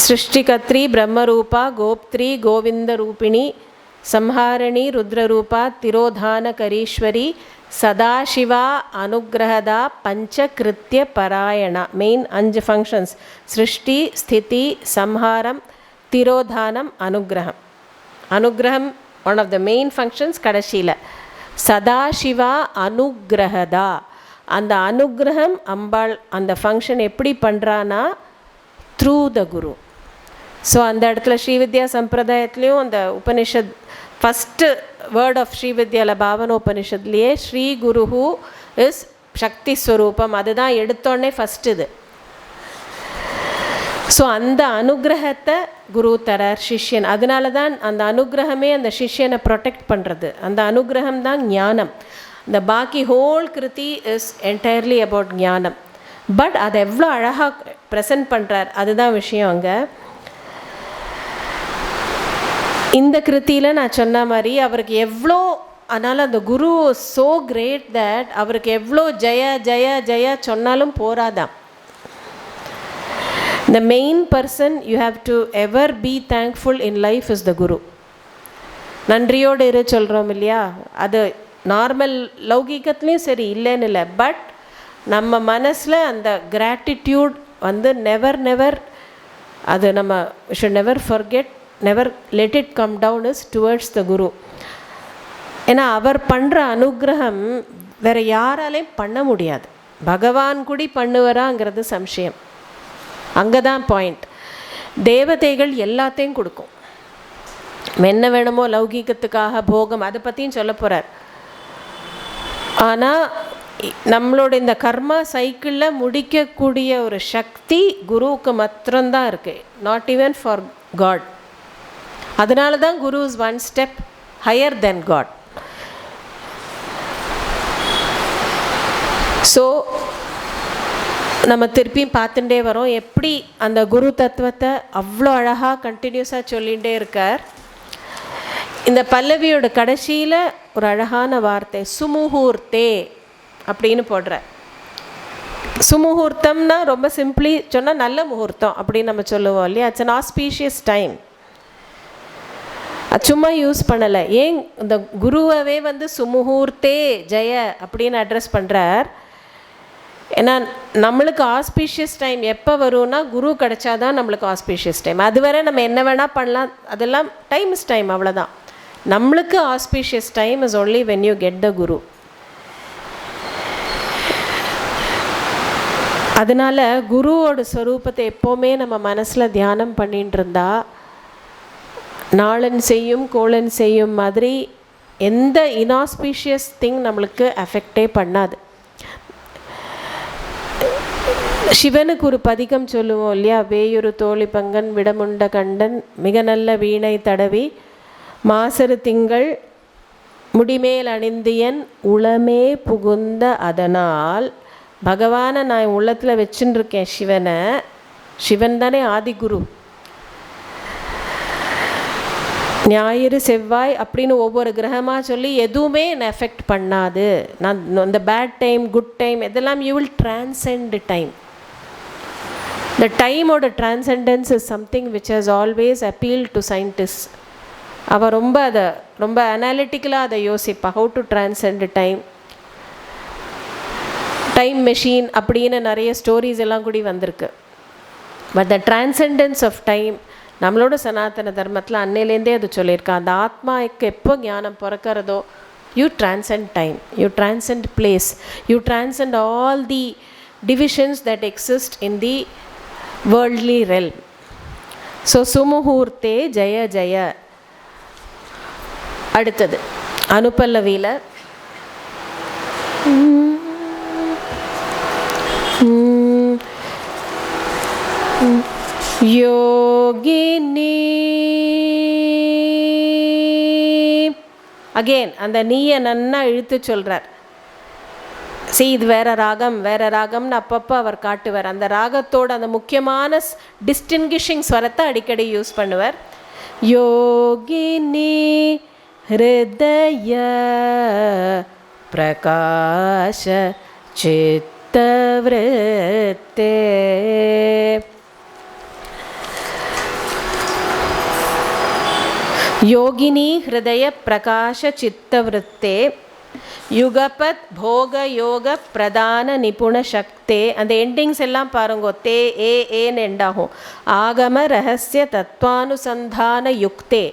சிருஷ்டிகர்த்ரி பிரம்மரூபா, கோப்த்ரி கோவிந்த ரூபிணி, ಸಂಹಾರಣಿ ರುದ್ರರೂಪ ತಿರೋಧಾನಕರೀಶ್ವರಿ ಸದಾಶಿವ ಅನುಗ್ರಹದ ಪಂಚಕೃತ್ಯ ಪರಾಯಣ. ಮೇನ್ 5 ಫಂಕ್ಷನ್ಸ್: ಸೃಷ್ಟಿ, ಸ್ಥಿತಿ, ಸಂಹಾரம், திரோதானம், அனுகிரகம். அனுகிரகம் one of the main functions. கடைசியில் சதாசிவா அனுகிரகதா, அந்த அனுகிரகம் அம்பாள் அந்த ஃபங்க்ஷன் எப்படி பண்ணுறான்னா த்ரூ த குரு. ஸோ அந்த இடத்துல ஸ்ரீவித்யா சம்பிரதாயத்துலேயும் அந்த உபனிஷத் ஃபஸ்ட்டு வேர்ட் ஆஃப் ஸ்ரீவித்யாவில் பாவனோபனிஷத்துலேயே ஸ்ரீ குருஹு இஸ் சக்தி ஸ்வரூபம், அதுதான் எடுத்தோடனே ஃபஸ்ட்டு இது. ஸோ அந்த அனுகிரகத்தை குரு தரார் சிஷ்யன். அதனால தான் அந்த அனுகிரகமே அந்த சிஷ்யனை ப்ரொடெக்ட் பண்ணுறது. அந்த அனுகிரகம் தான் ஞானம். இந்த பாக்கி whole Kriti is entirely about ஞானம். பட் அதை எவ்வளோ அழகாக ப்ரெசன்ட் பண்ணுறார், அதுதான் விஷயம் அங்கே. இந்த கிருத்தியில் நான் சொன்ன மாதிரி அவருக்கு எவ்வளோ, அதனால் அந்த குரு ஸோ கிரேட் தட் அவருக்கு எவ்வளோ ஜெய ஜெய ஜெய சொன்னாலும் போராதான். The main person you have to ever be thankful in life is the guru. நன்றியோடு இரு சொல்கிறோம் இல்லையா, அது நார்மல் லௌகிகத்துலேயும் சரி, இல்லைன்னு இல்லை. பட் நம்ம மனசில் அந்த கிராட்டிடியூட் நெவர் நெவர், அது நம்ம should never forget, never let it come down is towards the guru. ஏன்னா அவர் பண்ணுற அனுகிரகம் வேறு யாராலையும் பண்ண முடியாது. பகவான் கூடி பண்ணுவாராங்கிறது சம்சயம். அங்கே தான் பாயிண்ட். தேவதைகள் எல்லாத்தையும் கொடுக்கும், என்ன வேணுமோ லௌகீகத்துக்காக போகம், அதை பற்றியும் சொல்ல போகிறார். ஆனால் நம்மளோட இந்த கர்மா சைக்கிளில் முடிக்கக்கூடிய ஒரு சக்தி குருவுக்கு மாத்திரம்தான் இருக்குது, நாட் ஈவன் ஃபார் காட். அதனால தான் guru is one step higher then God. So நம்ம திருப்பியும் பார்த்துட்டே வரோம் எப்படி அந்த குரு தத்துவத்தை அவ்வளோ அழகாக கண்டினியூஸாக சொல்லிகிட்டே இருக்கார். இந்த பல்லவியோட கடைசியில் ஒரு அழகான வார்த்தை சுமுகூர்த்தே அப்படின்னு போடுற. சுமுகூர்த்தம்னா ரொம்ப சிம்பிளி சொன்னால் நல்ல முகூர்த்தம் அப்படின்னு நம்ம சொல்லுவோம் இல்லையா. It's an auspicious time. அது சும்மா யூஸ் பண்ணலை. ஏன் இந்த குருவவே சுமுகூர்த்தே ஜெய அப்படின்னு அட்ரஸ் பண்ணுறார். ஏன்னா நம்மளுக்கு ஆஸ்பீஷியஸ் டைம் எப்போ வரும்னா குரு கிடச்சாதான் நம்மளுக்கு ஆஸ்பீஷியஸ் டைம். அதுவரை நம்ம என்ன வேணால் பண்ணலாம், அதெல்லாம் டைம் இஸ் டைம், அவ்வளோதான். நம்மளுக்கு auspicious time is only when you get the guru. அதனால் குருவோட ஸ்வரூபத்தை எப்போவுமே நம்ம மனசில் தியானம் பண்ணிட்டு இருந்தால் நாளன் செய்யும் கோளன் செய்யும் மாதிரி எந்த இன்ஆஸ்பீஷியஸ் திங் நம்மளுக்கு அஃபெக்டே பண்ணாது. சிவனுக்கு ஒரு பதிகம் சொல்லுவோம் இல்லையா, வேயுரு தோழி பங்கன் விடமுண்ட கண்டன் மிக நல்ல வீணை தடவி மாசரு திங்கள் முடிமேல் அணிந்தியன் உளமே புகுந்த அதனால். பகவானை நான் உள்ளத்தில் வச்சுன்னு இருக்கேன் சிவனை. சிவன் தானே ஆதிகுரு. ஞாயிறு செவ்வாய் அப்படின்னு ஒவ்வொரு கிரகமாக சொல்லி எதுவுமே என்னை எஃபெக்ட் பண்ணாது. நான் இந்த பேட் டைம் குட் டைம் இதெல்லாம் you will transcend time. The டைமோட transcendence is something which has always appeal to scientist. அவள் ரொம்ப அனாலிட்டிக்கலாக அதை யோசிப்பா, how to transcend time. Time machine அப்படின்னு நிறைய ஸ்டோரிஸ் எல்லாம் கூடி வந்திருக்கு. But the transcendence of time நம்மளோட சனாதன தர்மத்தில் அன்னையிலேருந்தே அது சொல்லியிருக்கான். அந்த ஆத்மாவுக்கு எப்போ ஞானம் பிறக்கிறதோ you transcend time, you transcend place, you transcend all the divisions that exist in the worldly realm. So sumuhurte jaya jaya. அடுத்தது அனுபல்லவியில் யோகினி. அகெயின் அந்த நீயை நன்னா இழுத்து சொல்கிறார். இது வேறு ராகம்னு அப்பப்போ அவர் காட்டுவார். அந்த ராகத்தோட அந்த முக்கியமான டிஸ்டிங்கிஷிங் ஸ்வரத்தை அடிக்கடி யூஸ் பண்ணுவார். யோகினி ஹிருதய பிரகாஷ சித்தவ்ருத்தே. யோகினி ஹிருதய பிரகாஷ சித்தவிருத்தே யுகபத் போக யோக பிரதான நிபுண சக்தே. அந்த எண்டிங்ஸ் எல்லாம் பாருங்கோ, தே ஏன்னு எண்டாகும். ஆகம ரகசிய தத்வானுசந்தான யுக்தே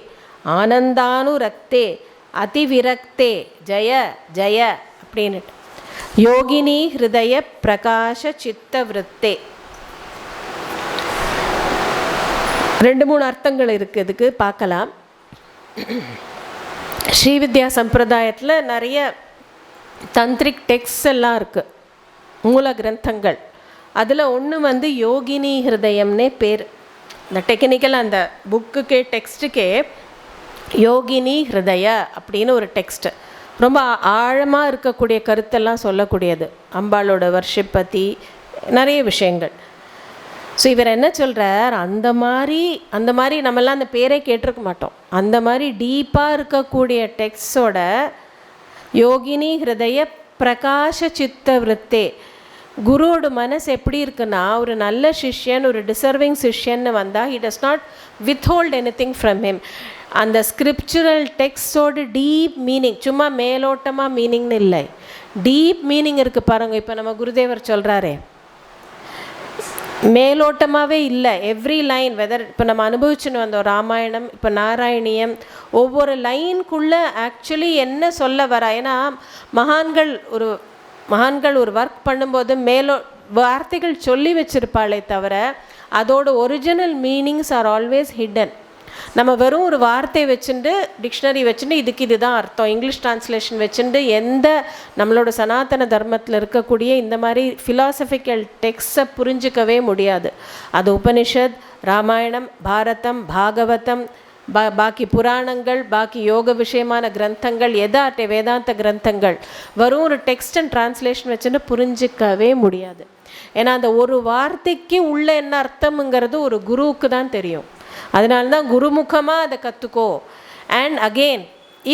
ஆனந்தானுரக்தே அதிவிரக்தே ஜய ஜய அப்படின்னு. யோகினி ஹிருதய பிரகாஷ சித்தவிருத்தே 2-3 அர்த்தங்கள் இருக்குது, இதுக்கு பார்க்கலாம். ஸ்ரீவித்யா சம்பிரதாயத்தில் நிறைய தந்திரிக் டெக்ஸ்ட் எல்லாம் இருக்குது, மூல கிரந்தங்கள். அதில் ஒன்று யோகினி ஹிருதயம்னே பேர். இந்த டெக்னிக்கல் அந்த புக்குக்கே டெக்ஸ்ட்டுக்கே யோகினி ஹிருதய அப்படின்னு ஒரு டெக்ஸ்ட்டு. ரொம்ப ஆழமாக இருக்கக்கூடிய கருத்தெல்லாம் சொல்லக்கூடியது, அம்பாளோட வர்ஷிப் பற்றி நிறைய விஷயங்கள். ஸோ இவர் என்ன சொல்கிறார், அந்த மாதிரி நம்மெல்லாம் அந்த பேரே கேட்டிருக்க மாட்டோம். அந்த மாதிரி டீப்பாக இருக்கக்கூடிய டெக்ஸ்டோட யோகினி ஹிருதய பிரகாஷ சித்த விருத்தே. குருவோட மனசு எப்படி இருக்குன்னா, ஒரு நல்ல சிஷ்யன், ஒரு டிசர்விங் சிஷ்யன்னு வந்தால் he does not withhold anything from him. அந்த ஸ்கிரிப்சுரல் டெக்ஸ்டோட டீப் மீனிங், சும்மா மேலோட்டமாக மீனிங்னு இல்லை, டீப் மீனிங் இருக்குது பாருங்கள். இப்போ நம்ம குருதேவர் சொல்கிறாரே, மேலோட்டமாகவே இல்லை. எவ்ரி லைன், வெதர் இப்போ நம்ம அனுபவிச்சுன்னு வந்தோம் ராமாயணம், இப்போ நாராயணியம், ஒவ்வொரு லைனுக்குள்ளே ஆக்சுவலி என்ன சொல்ல வரா. ஏன்னா மகான்கள் ஒரு ஒர்க் பண்ணும்போது வார்த்தைகள் சொல்லி வச்சுருப்பாளே தவிர அதோட original meanings are always hidden. நம்ம வெறும் ஒரு வார்த்தை வச்சுட்டு, டிக்ஷனரி வச்சுட்டு இதுக்கு இதுதான் அர்த்தம், இங்கிலீஷ் டிரான்ஸ்லேஷன் வச்சுட்டு எந்த நம்மளோட சனாதன தர்மத்தில் இருக்கக்கூடிய இந்த மாதிரி ஃபிலாசபிக்கல் டெக்ஸ்ட்டை புரிஞ்சிக்கவே முடியாது. அது உபனிஷத், ராமாயணம், பாரதம், பாகவதம், பாக்கி புராணங்கள், பாக்கி யோக விஷயமான கிரந்தங்கள், எதார்த்த வேதாந்த கிரந்தங்கள், வெறும் ஒரு டெக்ஸ்ட் அண்ட் டிரான்ஸ்லேஷன் வச்சுட்டு புரிஞ்சிக்கவே முடியாது. ஏன்னா அந்த ஒரு வார்த்தைக்கு உள்ள என்ன அர்த்தம்ங்கிறது ஒரு குருவுக்கு தான் தெரியும். அதனால்தான் குருமுகமாக அதை கற்றுக்கோ. And again,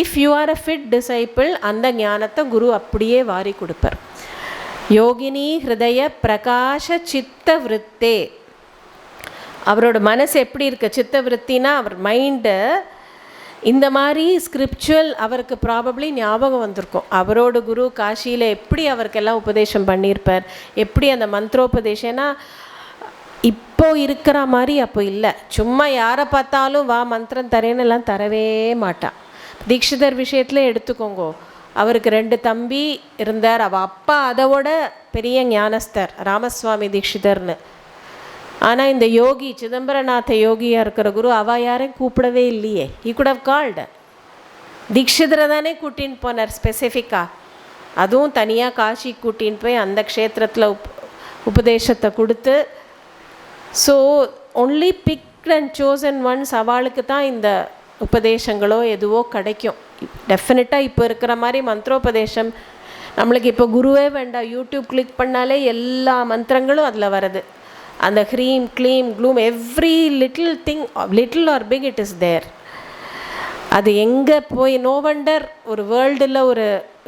if you are a fit disciple, அந்த ஞானத்தை குரு அப்படியே வாரி கொடுப்பார். யோகினி ஹிருதய பிரகாஷ சித்த விருத்தே. அவரோட மனசு எப்படி இருக்கு, சித்த விருத்தினா அவர் மைண்டு இந்த மாதிரி ஸ்கிரிப்சுவல். அவருக்கு ப்ராபப்ளி ஞாபகம் வந்திருக்கும், அவரோட குரு காஷியில் எப்படி அவருக்கெல்லாம் உபதேசம் பண்ணியிருப்பார், எப்படி அந்த மந்திரோபதேசம்னா இப்போ இருக்கிற மாதிரி அப்போ இல்லை. சும்மா யாரை பார்த்தாலும் வா மந்திரம் தரேன்னு எல்லாம் தரவே மாட்டான். தீட்சிதர் விஷயத்தில் எடுத்துக்கோங்க, அவருக்கு 2 தம்பி இருந்தார். அவள் அப்பா அதோட பெரிய ஞானஸ்தர் ராமசுவாமி தீட்சிதர்னு. ஆனால் இந்த யோகி சிதம்பரநாத யோகியாக இருக்கிற குரு அவள் யாரையும் கூப்பிடவே இல்லையே. He could have called. தீட்சிதரை தானே கூட்டின்னு போனார் ஸ்பெசிஃபிக்காக, அதுவும் தனியாக காஷி கூட்டின்னு போய் அந்த க்ஷேத்திரத்தில் உபதேசத்தை கொடுத்து. So only picked and chosen once அவளுக்கு தான் இந்த உபதேசங்களோ எதுவோ கிடைக்கும். டெஃபினட்டாக இப்போ இருக்கிற மாதிரி மந்திரோபதேசம் நம்மளுக்கு இப்போ குருவே வேண்டாம், யூடியூப் கிளிக் பண்ணாலே எல்லா மந்திரங்களும் அதில் வருது. அந்த ஹ்ரீம் க்ளீம் க்ளூம் every little thing, little or big, it is there. அது எங்கே போய், நோ வண்டர் ஒரு வேர்ல்டில்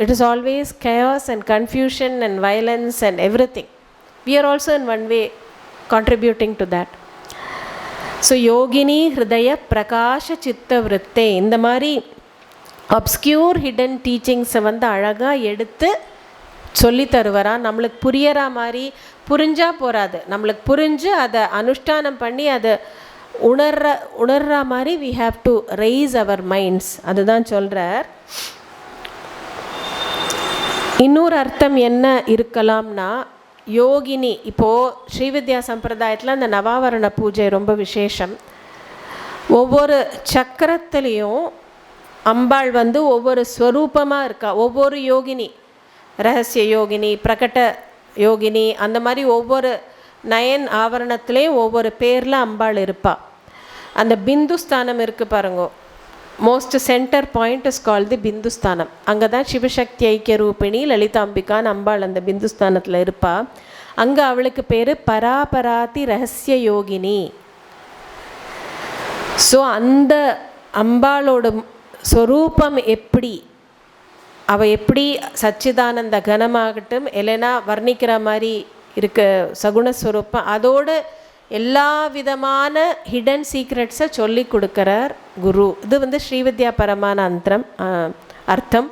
it is always chaos and confusion and violence and everything. We are also in one way contributing to that. So யோகினி ஹிருதய பிரகாஷ சித்த விருத்தே. இந்த மாதிரி அப்ஸ்கியூர் ஹிடன் டீச்சிங்ஸை அழகாக எடுத்து சொல்லி தருவாரா. நம்மளுக்கு புரியற மாதிரி புரிஞ்சால் போகாது, நம்மளுக்கு புரிஞ்சு அதை அனுஷ்டானம் பண்ணி அதை உணர்ற மாதிரி we have to raise our minds. அதுதான் சொல்கிறார். இன்னொரு அர்த்தம் என்ன இருக்கலாம்னா, யோகினி இப்போது ஸ்ரீவித்யா சம்பிரதாயத்தில் அந்த நவாவரண பூஜை ரொம்ப விசேஷம். ஒவ்வொரு சக்கரத்துலேயும் அம்பாள் ஒவ்வொரு ஸ்வரூபமாக இருக்கா. ஒவ்வொரு யோகினி, ரகசிய யோகினி, பிரகட்ட யோகினி, அந்த மாதிரி ஒவ்வொரு 9 ஆவரணத்துலேயும் ஒவ்வொரு பேரில் அம்பாள் இருப்பாள். அந்த பிந்துஸ்தானம் இருக்குது பாருங்கோ, most centre point is called the பிந்துஸ்தானம். அங்கே தான் சிவசக்தி ஐக்கிய ரூபிணி லலிதாம்பிகான்னு அம்பாள் அந்த பிந்துஸ்தானத்தில் இருப்பாள். அங்கே அவளுக்கு பேர் பராபராதி ரகசிய யோகினி. ஸோ அந்த அம்பாளோட ஸ்வரூபம் எப்படி, அவள் எப்படி சச்சிதானந்த கனமாகட்டும் இல்லைனா வர்ணிக்கிற மாதிரி இருக்க சகுணஸ்வரூபம், அதோடு எல்லா விதமான ஹிடன் சீக்ரெட்ஸை சொல்லி கொடுக்குறார் குரு. இது ஸ்ரீவித்யா பரமான அர்த்தம்.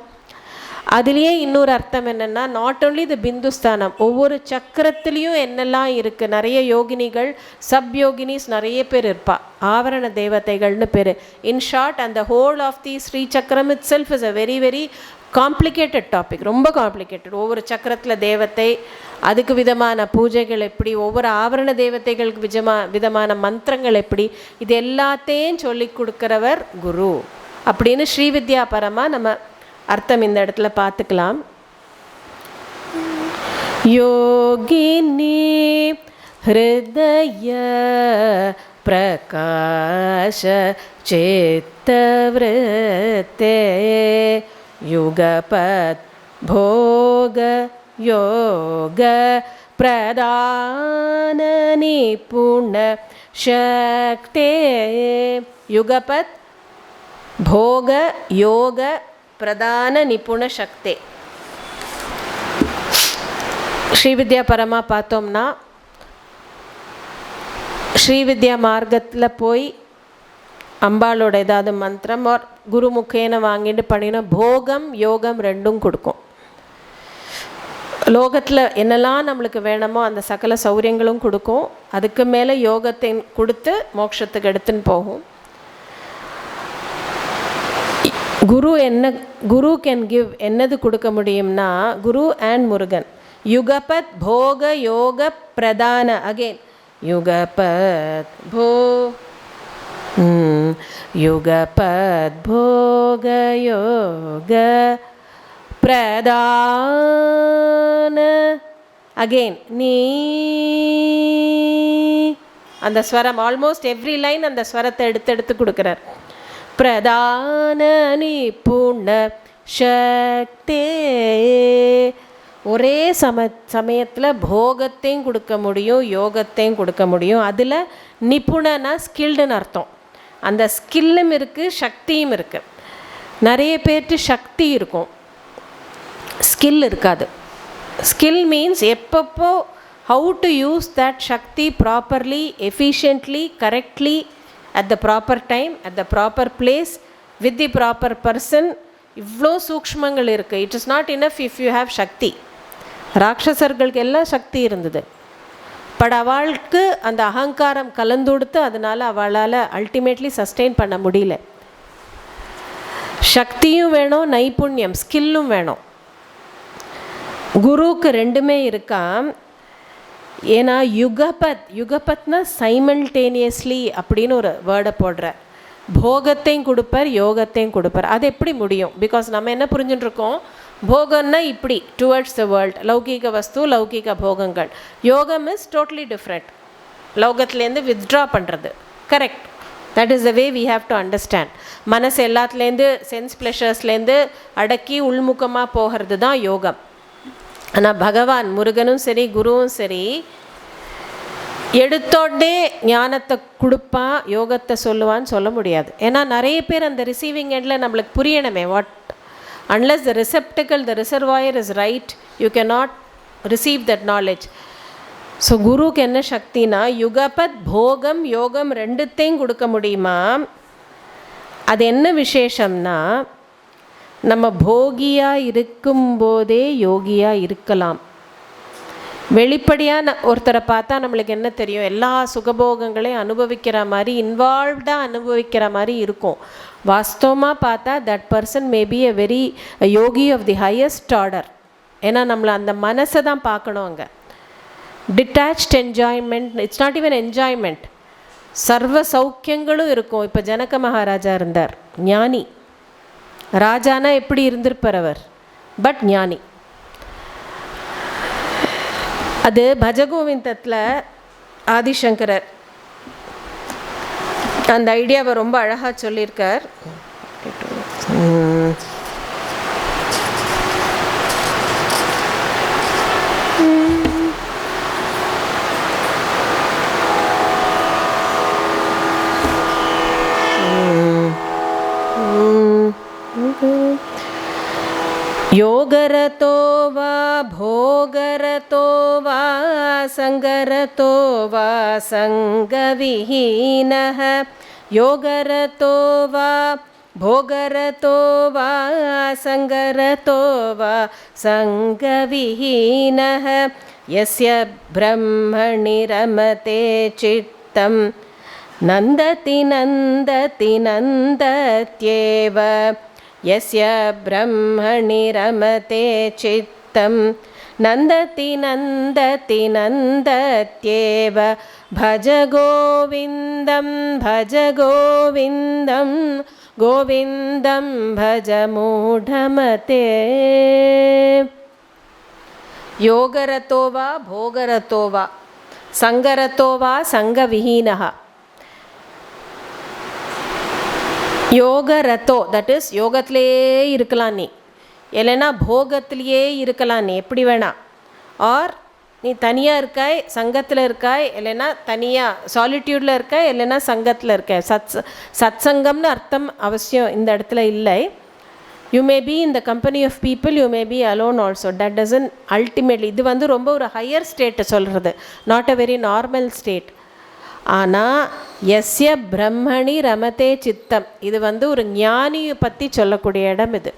அதுலேயே இன்னொரு அர்த்தம் என்னென்னா, நாட் ஓன்லி த பிந்துஸ்தானம், ஒவ்வொரு சக்கரத்துலேயும் என்னெல்லாம் இருக்குது. நிறைய யோகினிகள், சப் யோகினிஸ் நிறைய பேர் இருப்பா, ஆவரண தேவதைகள்னு பேர். இன் ஷார்ட், அந்த ஹோல் ஆஃப் தி ஸ்ரீ சக்கரம் it self is a very very complicated topic, ரொம்ப காம்ப்ளிகேட்டட். ஒவ்வொரு சக்கரத்தில் தேவத்தை, அதுக்கு விதமான பூஜைகள் எப்படி, ஒவ்வொரு ஆவரண தேவதைகளுக்கு விதமான மந்திரங்கள் எப்படி, இது எல்லாத்தையும் சொல்லி கொடுக்குறவர் குரு அப்படின்னு ஸ்ரீவித்யா பரமா நம்ம அர்த்தம் இந்த இடத்துல பார்த்துக்கலாம். யோகினி ஹிருதய பிரகாஷ சேத்தவ்ருத்தே யுகபத் போக யோக பிரதான நிபுண சக்தே. யுகபத் போக யோக பிரதான நிபுண சக்தி. ஸ்ரீவித்யா பரமா பார்த்தோம்னா, ஸ்ரீவித்யா மார்க்கத்தில் போய் அம்பாளோட ஏதாவது மந்திரம் ஒரு குருமுக்கேன வாங்கிட்டு பண்ணினா போகம் யோகம் ரெண்டும் கொடுக்கும். லோகத்தில் என்னெல்லாம் நம்மளுக்கு வேணுமோ அந்த சகல சௌரியங்களும் கொடுக்கும். அதுக்கு மேலே யோகத்தை கொடுத்து மோட்சத்துக்கு எடுத்துன்னு போகும். குரு கேன் கிவ் என்னது கொடுக்க முடியும்னா, குரு அண்ட் முருகன். யுகபத் போக யோக பிரதான, அகெயின் யுகபத் யுகபத் போக யோக பிரதான, அகெயின் நீ, அந்த ஸ்வரம் ஆல்மோஸ்ட் எவ்ரி லைன் அந்த ஸ்வரத்தை எடுத்து கொடுக்குறார். பிரதான நிபுண சக்தே. ஒரே சமயத்தில் போகத்தையும் கொடுக்க முடியும், யோகத்தையும் கொடுக்க முடியும். அதில் நிபுணனா ஸ்கில்டுன்னு அர்த்தம். அந்த ஸ்கில்லும் இருக்குது, சக்தியும் இருக்குது. நிறைய பேர்ட்டு சக்தி இருக்கும், ஸ்கில் இருக்காது. ஸ்கில் மீன்ஸ் எப்பப்போ how to use that shakti properly, efficiently, correctly, at the proper time, at the proper place, with the proper person. இவ்வளோ சூக்ஷ்மங்கள் இருக்குது. It is not enough if you have shakti. ராட்சசர்களுக்கு எல்லாம் சக்தி இருந்தது, பட் அவளுக்கு அந்த அகங்காரம் கலந்துடுத்து, அதனால் அவளால் அல்டிமேட்லி சஸ்டெயின் பண்ண முடியல. சக்தியும் வேணும், நைபுண்யம் ஸ்கில்லும் வேணும். குருவுக்கு ரெண்டுமே இருக்காம். ஏன்னா யுகபத்னா சைமல்டேனியஸ்லி அப்படின்னு ஒரு வேர்டை போடுற. போகத்தையும் கொடுப்பார், யோகத்தையும் கொடுப்பார். அது எப்படி முடியும்? பிகாஸ் நம்ம என்ன புரிஞ்சுட்டுருக்கோம், போகம்னா இப்படி டுவர்ட்ஸ் த வேர்ல்ட், லௌகிக வஸ்து, லௌகிக போகங்கள். யோகம் இஸ் டோட்டலி டிஃப்ரெண்ட். லோகத்துலேருந்து வித்ட்ரா பண்ணுறது. Correct, that is the way we have to understand. மனசு எல்லாத்துலேருந்து, சென்ஸ் ப்ளஷர்ஸ்லேருந்து அடக்கி உள்முகமாக போகிறது தான் யோகம். ஆனால் பகவான் முருகனும் சரி குருவும் சரி எடுத்தோடனே ஞானத்தை கொடுப்பான், யோகத்தை சொல்லுவான்னு சொல்ல முடியாது. ஏன்னா நிறைய பேர் அந்த ரிசீவிங் எண்டில் நம்மளுக்கு புரியணுமே. What unless the receptacle, the reservoir is right, you cannot receive that knowledge. So குருக்கு என்ன சக்தினா, யுகபத் போகம் யோகம் ரெண்டுத்தையும் கொடுக்க முடியுமா? அது என்ன விசேஷம்னா, நம்ம போகியாக இருக்கும்போதே யோகியாக இருக்கலாம். வெளிப்படையாக ஒருத்தரை பார்த்தா நம்மளுக்கு என்ன தெரியும், எல்லா சுகபோகங்களையும் அனுபவிக்கிற மாதிரி, இன்வால்வ்டாக அனுபவிக்கிற மாதிரி இருக்கும். வாஸ்தவமாக பார்த்தா that person may be a very yogi of the highest order. ஏன்னா நம்மளை அந்த மனசை தான் பார்க்கணும். அங்கே detached enjoyment, it's not even enjoyment, சர்வ சௌக்கியங்களும் இருக்கும். இப்போ ஜனக மகாராஜா இருந்தார், ஞானி. ராஜானா எப்படி இருந்திருப்பார் அவர், பட் ஞானி. அது பஜகோவிந்தத்தில் ஆதிசங்கரர் அந்த ஐடியாவை ரொம்ப அழகாக சொல்லியிருக்கார். யோகரதோ वा भोगरतो वा सङ्गरतो वा सङ्गविहीनः योगरतो वा भोगरतो वा सङ्गरतो वा सङ्गविहीनः यस्य ब्रह्मणि रमते चित्तं नन्दति नन्दति नन्दत्येव यस्य ब्रह्मणि रमते चित्तं नन्दति नन्दति नन्दत्येव भज गोविन्दं गोविन्दं भज मूढमते योगरतो वा भोगरतो वा सङ्गरतो वा सङ्गविहीनः யோகரத்தோ தட் இஸ் யோகத்திலே இருக்கலாம் நீ, இல்லைன்னா போகத்திலேயே இருக்கலாம் நீ, எப்படி வேணா. ஆர் நீ தனியாக இருக்காய் சங்கத்தில் இருக்காய், இல்லைன்னா தனியாக சாலிட்யூடில் இருக்காய், இல்லைன்னா சங்கத்தில் இருக்காய். சத்சங்கம்னு அர்த்தம் அவசியம் இந்த இடத்துல இல்லை. You may be in the company of people, you may be alone also. That doesn't ultimately, இது வந்து ரொம்ப ஒரு ஹையர் ஸ்டேட்டை சொல்கிறது, not a very normal state. ஆனால் எஸ்ய பிரம்மணி ரமதே சித்தம், இது வந்து ஒரு ஞானியை பற்றி சொல்லக்கூடிய இடம். இது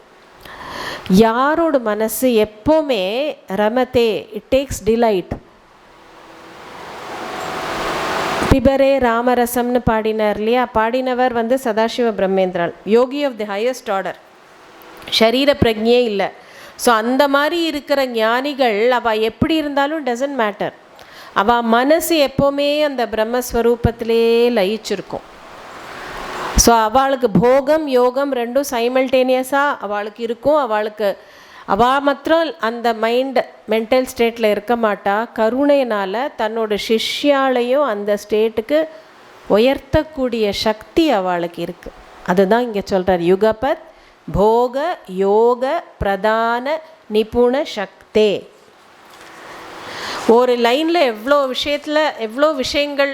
யாரோட மனசு எப்போவுமே ரமதே, இட் டேக்ஸ் டிலைட். பிபரே ராமரசம்னு பாடினார் இல்லையா, பாடினவர் வந்து சதாசிவ பிரம்மேந்திரால், யோகி ஆஃப் தி ஹையஸ்ட் ஆர்டர், ஷரீர பிரஜையே இல்லை. ஸோ அந்த மாதிரி இருக்கிற ஞானிகள் அவள் எப்படி இருந்தாலும் டசன்ட் மேட்டர், அவள் மனசு எப்போவுமே அந்த பிரம்மஸ்வரூபத்திலே லயிச்சிருக்கும். ஸோ அவளுக்கு போகம் யோகம் ரெண்டும் சைமல்டேனியஸாக அவளுக்கு இருக்கும். அவள் மாத்திரம் அந்த மென்டல் ஸ்டேட்டில் இருக்க மாட்டா. கருணையினால் தன்னோட சிஷ்யாலையும் அந்த ஸ்டேட்டுக்கு உயர்த்தக்கூடிய சக்தி அவளுக்கு இருக்குது. அதுதான் இங்கே சொல்கிறார், யுகபத் போக யோக பிரதான நிபுண சக்தே. ஒரு லைனில் எவ்வளோ விஷயங்கள்.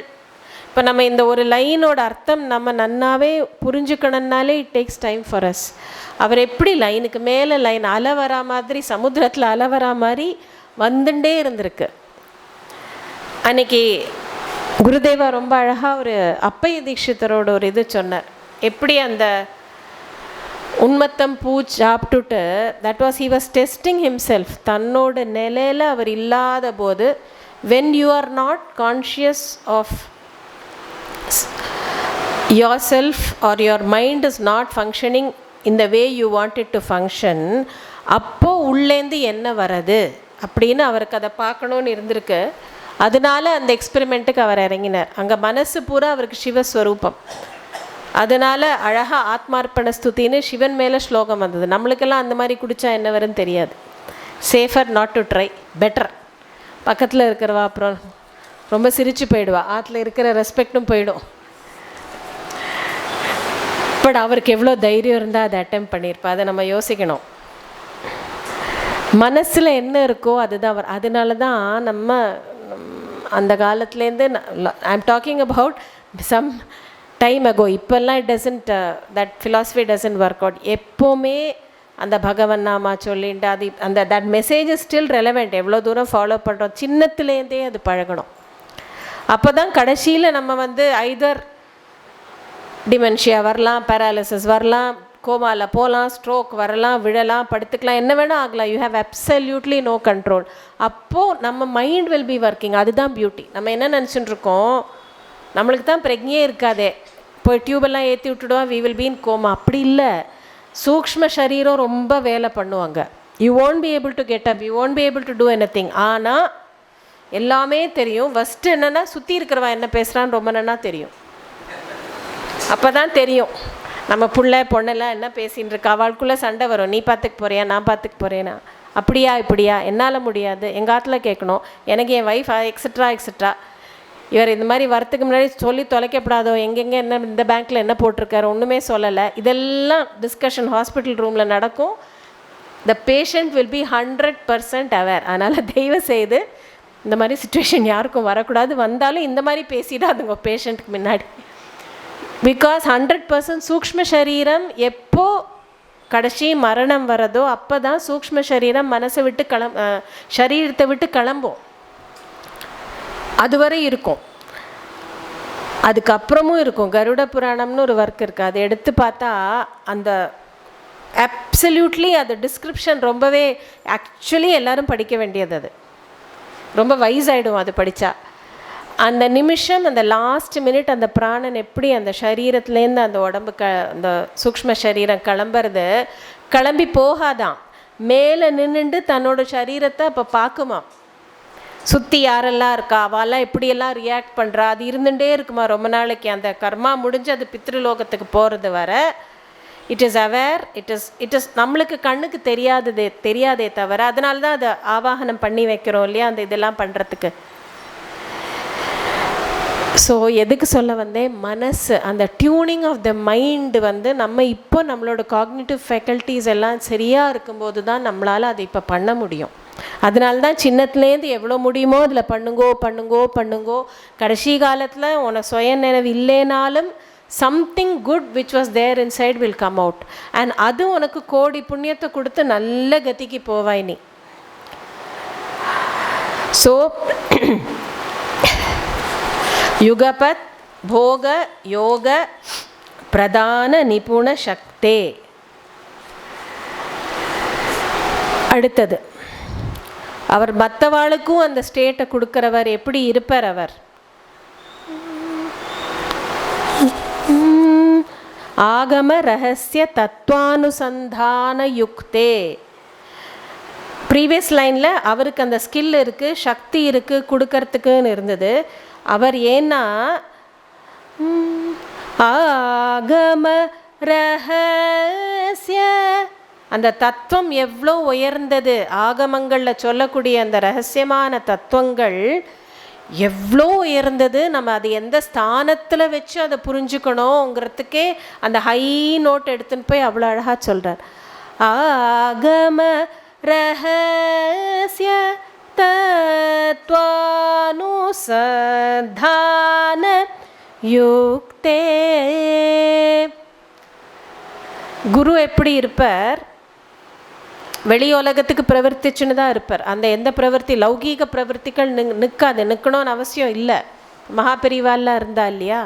இப்போ நம்ம இந்த ஒரு லைனோட அர்த்தம் நம்ம நன்னாவே புரிஞ்சுக்கணுன்னாலே it takes time for us. அவர் எப்படி லைனுக்கு மேலே லைன் அலை வரா மாதிரி, சமுத்திரத்தில் அலை வரா மாதிரி வந்துட்டே இருந்திருக்கு. அன்னைக்கு குருதேவா ரொம்ப அழகாக ஒரு அப்பைய தீட்சிதரோட ஒரு இது சொன்னார், எப்படி அந்த உன்மத்தம் பூ சாப்பிட்டுட்டு, that was he was testing himself. தன்னோட நிலையில் அவர் இல்லாத போது, when you are not conscious of your self or your mind is not functioning in the way you want it to function, அப்போது உள்ளேந்து என்ன வருது அப்படின்னு அவருக்கு அதை பார்க்கணுன்னு இருந்திருக்கு. அதனால அந்த எக்ஸ்பெரிமெண்ட்டுக்கு அவர் இறங்கினார். அங்கே மனசு பூரா அவருக்கு சிவஸ்வரூபம். அதனால் அழகாக ஆத்மார்ப்பண ஸ்துதின்னு சிவன் மேலே ஸ்லோகம் வந்தது. நம்மளுக்கெல்லாம் அந்த மாதிரி குடித்தா என்ன வரும்னு தெரியாது. Safer not to try, better. பக்கத்தில் இருக்கிறவா அப்புறம் ரொம்ப சிரித்து போயிடுவா, ஆற்றுல இருக்கிற ரெஸ்பெக்டும் போயிடும். பட் அவருக்கு எவ்வளோ தைரியம் இருந்தால் அதை அட்டெம்ப்ட் பண்ணியிருப்பா, அதை நம்ம யோசிக்கணும். மனசில் என்ன இருக்கோ அதுதான் அவர். அதனால தான் நம்ம அந்த காலத்துலேருந்து, I am talking about some time ago, இப்போல்லாம் it doesn't, that philosophy doesn't work out. எப்போவுமே அந்த பகவன் நாமா சொல்லிட்டு அது அந்த that message is still relevant. எவ்வளோ தூரம் ஃபாலோ பண்ணுறோம், சின்னத்துலேருந்தே அது பழகணும். அப்போ தான் கடைசியில் நம்ம வந்து ஐதர் டிமென்ஷியா வரலாம், பேராலிசிஸ் வரலாம், கோமாவில் போகலாம், ஸ்ட்ரோக் வரலாம், விழலாம், படுத்துக்கலாம், என்ன வேணால் ஆகலாம். You have absolutely no control. அப்போது நம்ம மைண்ட் வில் பி ஒர்க்கிங். அதுதான் பியூட்டி. நம்ம என்ன நினச்சிட்டு இருக்கோம், நம்மளுக்கு தான் பிரஜையே இருக்காதே, போய் டியூபெல்லாம் ஏற்றி விட்டுடுவோம், we will be in coma. அப்படி இல்லை. சூக்ஷ்ம சரீரம் ரொம்ப வேலை பண்ணுவாங்க. You won't be able to get up, you won't be able to do anything. ஆனால் எல்லாமே தெரியும். ஃபஸ்ட்டு என்னென்னா சுற்றி இருக்கிறவா என்ன பேசுகிறான்னு ரொம்ப நல்லா தெரியும். அப்போ தான் தெரியும் நம்ம புள்ள பொண்ணெல்லாம் என்ன பேசின்னு இருக்கா. அவளுக்குள்ளே சண்டை வரும், நீ பார்த்துக்க போறியா, நான் பார்த்துக்க போகிறேன்னா, அப்படியா இப்படியா, என்னால் முடியாது, எங்கள் ஆற்றுல கேட்கணும், எனக்கு என் ஒய்ஃப் எக்ஸட்ரா எக்ஸட்ரா. இவர் இந்த மாதிரி வரத்துக்கு முன்னாடி சொல்லி தொலைக்கப்படாதோ, எங்கெங்கே என்ன, இந்த பேங்க்கில் என்ன போட்டிருக்காரு, ஒன்றுமே சொல்லலை. இதெல்லாம் டிஸ்கஷன் ஹாஸ்பிட்டல் ரூமில் நடக்கும். The patient will be 100% aware. அதனால் தயவு செய்து இந்த மாதிரி சுச்சுவேஷன் யாருக்கும் வரக்கூடாது. வந்தாலும் இந்த மாதிரி பேசிடாதுங்க பேஷண்ட்டுக்கு முன்னாடி. பிகாஸ் 100% சூக்ஷ்ம சரீரம் எப்போ கடைசி மரணம் வரதோ அப்போ தான் சூக்ஷ்ம சரீரம் மனசை விட்டு சரீரத்தை விட்டு கிளம்பும். அதுவரை இருக்கும், அதுக்கப்புறமும் இருக்கும். கருட புராணம்னு ஒரு ஒர்க் இருக்குது, அதை எடுத்து பார்த்தா அந்த அப்சல்யூட்லி அது டிஸ்கிரிப்ஷன் ரொம்பவே, ஆக்சுவலி எல்லோரும் படிக்க வேண்டியது, அது ரொம்ப வைஸ் ஆகிடும் அது படித்தா. அந்த நிமிஷம், அந்த லாஸ்ட் மினிட், அந்த பிராணன் எப்படி அந்த சரீரத்துலேருந்து அந்த உடம்பு அந்த சூக்ஷ்ம சரீரம் கிளம்புறது, கிளம்பி போகாதான், மேலே நின்றுண்டு தன்னோட சரீரத்தை அப்போ பார்க்குமா, சுற்றி யாரெல்லாம் இருக்கா, அவெல்லாம் எப்படியெல்லாம் ரியாக்ட் பண்ணுறா, அது இருந்துகிட்டே இருக்குமா ரொம்ப நாளைக்கு. அந்த கர்மா முடிஞ்சு அது பித்ருலோகத்துக்கு போகிறது வர it is aware, it is நம்மளுக்கு கண்ணுக்கு தெரியாதே தவிர, அதனால தான் அதை ஆவாகனம் பண்ணி வைக்கிறோம் இல்லையா, அந்த இதெல்லாம் பண்ணுறதுக்கு. ஸோ எதுக்கு சொல்ல வந்தேன், மனசு, அந்த டியூனிங் ஆஃப் த மைண்டு நம்ம இப்போ நம்மளோட காக்னிட்டிவ் ஃபேக்கல்ட்டிஸ் எல்லாம் சரியாக இருக்கும்போது தான் நம்மளால் அதை இப்போ பண்ண முடியும். அதனால தான் சின்னத்துலேருந்து எவ்வளோ முடியுமோ அதில் பண்ணுங்கோ. கடைசி காலத்தில் உனக்கு சுய நினைவு இல்லைனாலும் something good which was there inside will come out. And அது உனக்கு கோடி புண்ணியத்தை கொடுத்து நல்ல கதிக்கு போவாய் நீ. ஸோ யுகபத் போக யோக பிரதான நிபுண சக்தே. அடுத்தது, அவர் மற்றவாளுக்கும் அந்த ஸ்டேட்டை கொடுக்கிறவர். எப்படி இருப்பார் அவர்? ஆகம ரகசிய தத்துவானுசந்தான யுக்தே. ப்ரீவியஸ் லைனில் அவருக்கு அந்த ஸ்கில் இருக்குது, சக்தி இருக்குது கொடுக்கறதுக்குன்னு இருந்தது. அவர் ஏன்னா ஆகம ரகசிய, அந்த தத்துவம் எவ்வளோ உயர்ந்தது, ஆகமங்களில் சொல்லக்கூடிய அந்த ரகசியமான தத்துவங்கள் எவ்வளோ உயர்ந்தது, நம்ம அது எந்த ஸ்தானத்தில் வச்சு அதை புரிஞ்சுக்கணுங்கிறதுக்கே அந்த ஹை நோட் எடுத்துன்னு போய் அவ்வளோ அழகாக சொல்கிறார். ஆகம ரகசிய தத்வானுசந்தான யுக்தே. குரு எப்படி இருப்பார்? வெளி உலகத்துக்கு பிரவர்த்திச்சுன்னு தான் இருப்பார். அந்த எந்த பிரவர்த்தி, லௌகீக பிரவர்த்திகள் நிற்கணும்னு அவசியம் இல்லை. மகாபெரிவாலாம் இருந்தா இல்லையா.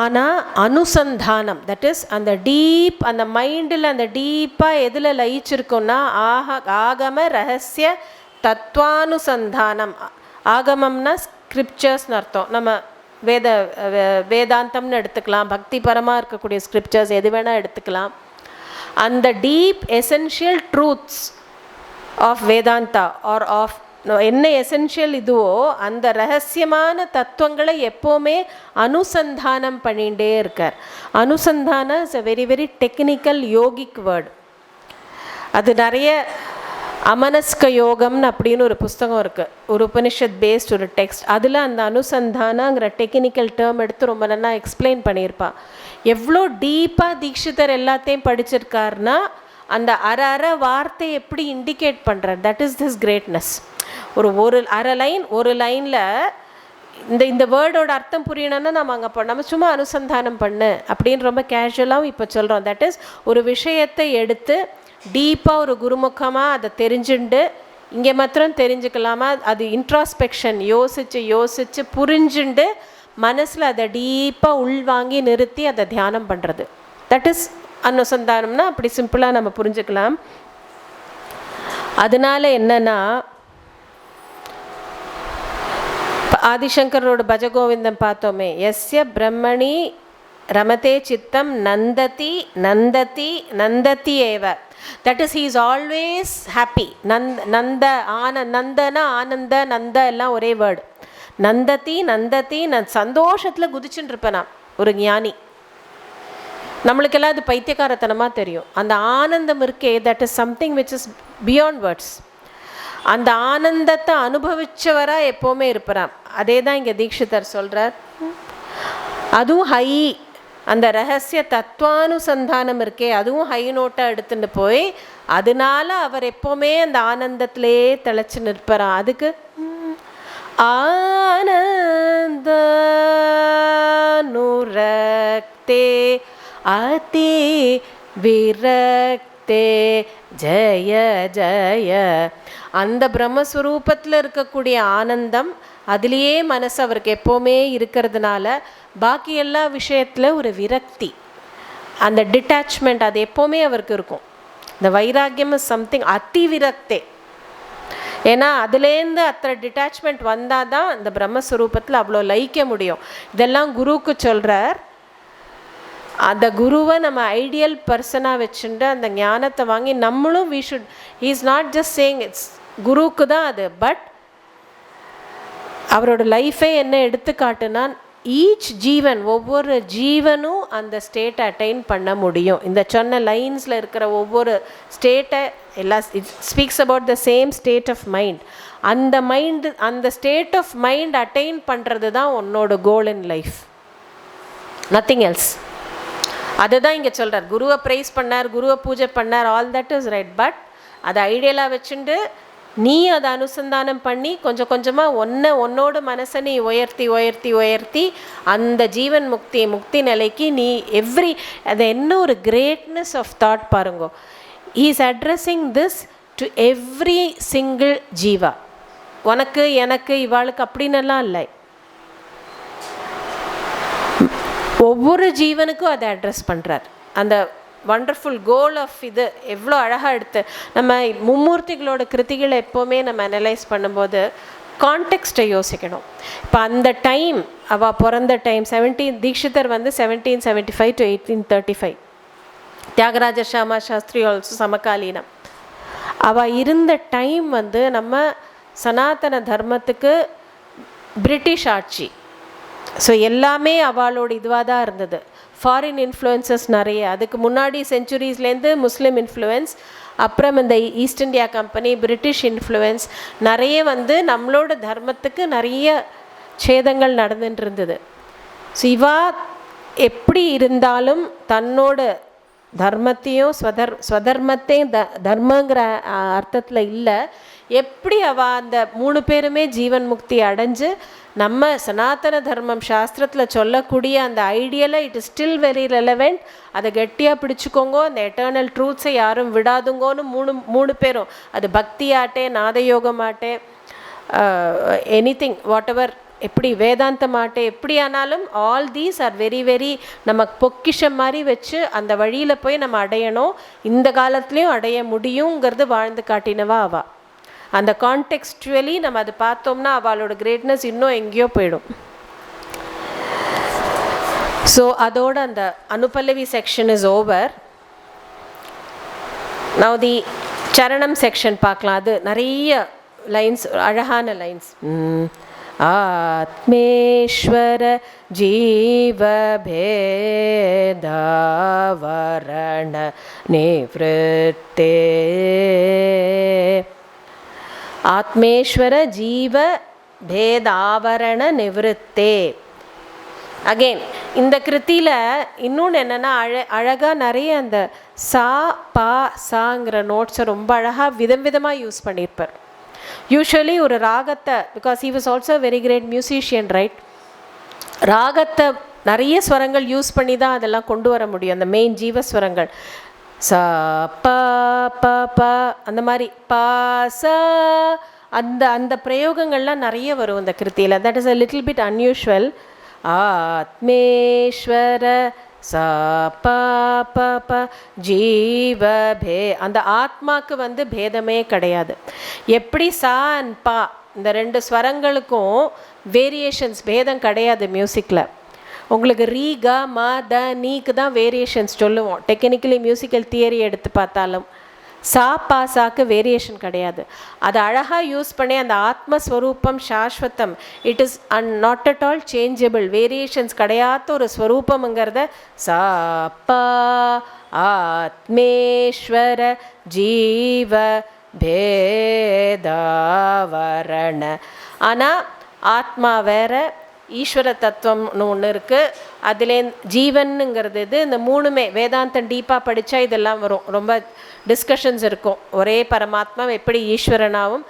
ஆனால் அனுசந்தானம், தட் இஸ் அந்த டீப், அந்த மைண்டில் அந்த டீப்பாக எதில் லயிச்சிருக்கோன்னா ஆகம ரகசிய தத்துவானுசந்தானம். ஆகமம்னா ஸ்கிரிப்சர்ஸ்னு அர்த்தம். நம்ம வேதாந்தம்னு எடுத்துக்கலாம், பக்தி பரமாக இருக்கக்கூடிய ஸ்கிரிப்சர்ஸ் எது வேணால் எடுத்துக்கலாம். அந்த deep essential truths of Vedanta or of என்ன எசென்ஷியல் இதுவோ அந்த ரகசியமான தத்துவங்களை எப்போவுமே அனுசந்தானம் பண்ணிகிட்டே இருக்கார். அனுசந்தானம் is a very very technical yogic word. அது நிறைய அமனஸ்க யோகம்னு அப்படின்னு ஒரு புஸ்தகம் இருக்குது, ஒரு உபனிஷத் பேஸ்ட் ஒரு டெக்ஸ்ட். அதில் அந்த அனுசந்தானங்கிற டெக்னிக்கல் டேர்ம் எடுத்து ரொம்ப நல்லா எக்ஸ்பிளைன் பண்ணியிருப்பா. எவ்வளோ டீப்பாக தீட்சிதர் எல்லாத்தையும் படிச்சிருக்காருன்னா அந்த அரை வார்த்தை எப்படி இண்டிகேட் பண்ணுறார், தட் இஸ் திஸ் கிரேட்னஸ். ஒரு அரை லைன், ஒரு லைனில் இந்த வேர்டோட அர்த்தம் புரியணும்னா நம்ம சும்மா அனுசந்தானம் பண்ணு அப்படின்னு ரொம்ப கேஷுவலாகவும் இப்போ சொல்கிறோம். தட் இஸ் ஒரு விஷயத்தை எடுத்து டீப்பாக ஒரு குருமுகமாக அதை தெரிஞ்சுண்டு, இங்கே மாத்திரம் தெரிஞ்சுக்கலாமா, அது இன்ட்ராஸ்பெக்ஷன், யோசித்து புரிஞ்சுண்டு மனசில் அதை டீப்பாக உள்வாங்கி நிறுத்தி அதை தியானம் பண்ணுறது. தட் இஸ் அனுசந்தானம்னா அப்படி சிம்பிளாக நம்ம புரிஞ்சுக்கலாம். அதனால என்னன்னா, ஆதிசங்கரோட பஜகோவிந்தம் பார்த்தோமே, எஸ்ய பிரம்மணி ரமதே சித்தம் நந்ததி நந்ததி நந்ததி ஏவ. That is he is always happy. Nandana ஆனந்த, நந்த எல்லாம் ஒரே வேர்டு. நந்ததி நந்ததி, நான் சந்தோஷத்தில் குதிச்சுட்டு இருப்பேன். நான் ஒரு ஞானி. நம்மளுக்கெல்லாம் அது பைத்தியக்காரத்தனமாக தெரியும். அந்த ஆனந்தம் இருக்கே, that is something which is beyond words. அந்த ஆனந்தத்தை அனுபவிச்சவராக எப்போவுமே இருப்பாராம். அதே தான் இங்கே தீட்சிதர் சொல்கிறார். அதுவும் ஹை, அந்த ரகசிய தத்துவானுசந்தானம் இருக்கே, அதுவும் ஹை நோட்டாக எடுத்துட்டு போய் அதனால அவர் எப்போவுமே அந்த ஆனந்தத்திலே திளைச்சி நிற்பாராம். அதுக்கு ஆனந்த நுரக்தே, அதி விரக்தே ஜய ஜய. அந்த பிரம்மஸ்வரூபத்தில் இருக்கக்கூடிய ஆனந்தம், அதுலேயே மனசு அவருக்கு எப்போவுமே இருக்கிறதுனால பாக்கி எல்லா விஷயத்தில் ஒரு விரக்தி, அந்த டிட்டாச்மெண்ட் அது எப்போவுமே அவருக்கு இருக்கும். இந்த வைராக்கியம் இஸ் சம்திங் அதி விரக்தே. ஏன்னா அதுலேருந்து அத்தனை டிட்டாச்மெண்ட் வந்தால் தான் இந்த பிரம்மஸ்வரூபத்தில் அவ்வளோ லயிக்க முடியும். இதெல்லாம் குருவுக்கு சொல்கிறார். அந்த குருவை நம்ம ஐடியல் பர்சனாக வச்சுட்டு அந்த ஞானத்தை வாங்கி நம்மளும் we should, he is not just saying it's குருவுக்கு தான் அது, பட் அவரோட லைஃபே என்ன எடுத்துக்காட்டுனா ஈச் ஜீவன், ஒவ்வொரு ஜீவனும் அந்த ஸ்டேட்டை அட்டைன் பண்ண முடியும். இந்த சொன்ன லைன்ஸில் இருக்கிற ஒவ்வொரு ஸ்டேட்டை எல்லாம் it speaks about the same state of mind. அந்த மைண்டு, அந்த ஸ்டேட் ஆஃப் மைண்ட் அட்டைன் பண்ணுறது தான் உன்னோட goal in life, nothing else. அதுதான் இங்கே சொல்கிறார். குருவை ப்ரைஸ் பண்ணார், குருவை பூஜை பண்ணார், all that is right. But அதை ஐடியலாக வச்சுட்டு நீ அதை அனுசந்தானம் பண்ணி கொஞ்சம் கொஞ்சமாக உன்னோட மனசை நீ உயர்த்தி உயர்த்தி உயர்த்தி அந்த ஜீவன் முக்தி நிலைக்கு நீ அது என்ன ஒரு கிரேட்னஸ் ஆஃப் தாட் பாருங்கோ. He is addressing this to every single Jeeva. உனக்கு எனக்கு இவாளுக்கு அப்படின்னெல்லாம் இல்லை, ஒவ்வொரு ஜீவனுக்கும் அதை அட்ரஸ் பண்ணுறார். அந்த வண்டர்ஃபுல் கோல் ஆஃப் இது எவ்வளோ அழகாக எடுத்து நம்ம மும்மூர்த்திகளோட கிருதிகளை எப்போவுமே நம்ம அனலைஸ் பண்ணும்போது கான்டெக்ஸ்ட்டை யோசிக்கணும். இப்போ அந்த டைம் அவள் பிறந்த time Dikshitar 1775 to 1835, Tyagaraja Shyama Sastri also சமகாலீனம். அவள் இருந்த டைம் நம்ம சனாதன தர்மத்துக்கு பிரிட்டிஷ் ஆட்சி. ஸோ எல்லாமே அவளோட இதுவாக தான் இருந்தது. ஃபாரின் இன்ஃப்ளூயன்சஸ் நிறைய, அதுக்கு முன்னாடி செஞ்சுரிஸ்லேருந்து முஸ்லீம் இன்ஃப்ளூயன்ஸ், அப்புறம் இந்த East India Company, British influence நிறைய நம்மளோட தர்மத்துக்கு நிறைய சேதங்கள் நடந்துட்டு இருந்தது. ஸோ இவா எப்படி இருந்தாலும் தன்னோட தர்மத்தையும் ஸ்வதர்மத்தையும் தர்மங்கிற அர்த்தத்தில் இல்லை, எப்படி அவள் அந்த 3 பேருமே ஜீவன் முக்தி அடைஞ்சு நம்ம சனாதன தர்மம் சாஸ்திரத்தில் சொல்லக்கூடிய அந்த ஐடியலை it is still very relevant, அதை கெட்டியாக பிடிச்சிக்கோங்கோ, அந்த எட்டர்னல் ட்ரூத்ஸை யாரும் விடாதுங்கோன்னு 3 பேரும், அது பக்தியாட்டே, நாதயோகமாட்டே, எனிதிங் வாட் எவர், எப்படி வேதாந்தமாட்டே, எப்படி ஆனாலும் all these are very very நமக்கு பொக்கிஷம் மாதிரி வச்சு அந்த வழியில் போய் நம்ம அடையணும், இந்த காலத்துலேயும் அடைய முடியுங்கிறது வாழ்ந்து காட்டினவா அவள். அந்த கான்டெக்ஸ்டுவலி நம்ம அதை பார்த்தோம்னா அவளோட கிரேட்னஸ் இன்னும் எங்கேயோ போயிடும். ஸோ அதோட அந்த anupallavi section is over. Now the சரணம் செக்ஷன் பார்க்கலாம். அது நிறைய லைன்ஸ், அழகான லைன்ஸ். ஆத்மேஸ்வர ஜீவபேதாவரண நிவ்ருத்தே, ஆத்மேஸ்வர ஜீவ பேதாவரண நிவத்தே. அகெயின் இந்த கிருத்தியில் இன்னொன்று என்னென்னா அழகாக நிறைய அந்த சா பா சாங்கிற நோட்ஸை ரொம்ப அழகாக விதமாக யூஸ் பண்ணியிருப்பார். யூஸ்வலி ஒரு ராகத்தை, because he was also very great musician right, ராகத்தை நிறைய ஸ்வரங்கள் யூஸ் பண்ணி தான் அதெல்லாம் கொண்டு வர முடியும், அந்த மெயின் ஜீவஸ்வரங்கள். சா பா பா பா அந்த மாதிரி பா சா அந்த பிரயோகங்கள்லாம் நிறைய வரும் இந்த கிருத்தியில். That is a little bit unusual. ஆத்மேஸ்வர சா பா பா பா ஜீவ பே, அந்த ஆத்மாக்கு பேதமே கிடையாது. எப்படி சா அண்ட் பா இந்த 2 ஸ்வரங்களுக்கும் வேரியேஷன்ஸ் பேதம் கிடையாது மியூசிக்கில். உங்களுக்கு ரீ க ம த நீக்கு தான் வேரியேஷன்ஸ் சொல்லுவோம். டெக்னிக்கலி மியூசிக்கல் தியரி எடுத்து பார்த்தாலும் சா பா சாக்கு வேரியேஷன் கிடையாது. அதை அழகாக யூஸ் பண்ணி அந்த ஆத்மஸ்வரூபம் சாஸ்வதம், it is not at all changeable, variations கிடையாத ஒரு ஸ்வரூபம்ங்கிறத சா பா ஆத்மேஸ்வர ஜீவ பேதாவரண. ஆனால் ஆத்மா வேற, ஈஸ்வர தத்துவம்னு ஒன்று இருக்குது, அதிலே ஜீவனுங்கிறது இது. இந்த 3மே வேதாந்தம் டீப்பாக படித்தா இதெல்லாம் வரும், ரொம்ப டிஸ்கஷன்ஸ் இருக்கும். ஒரே பரமாத்மா எப்படி ஈஸ்வரனாகவும்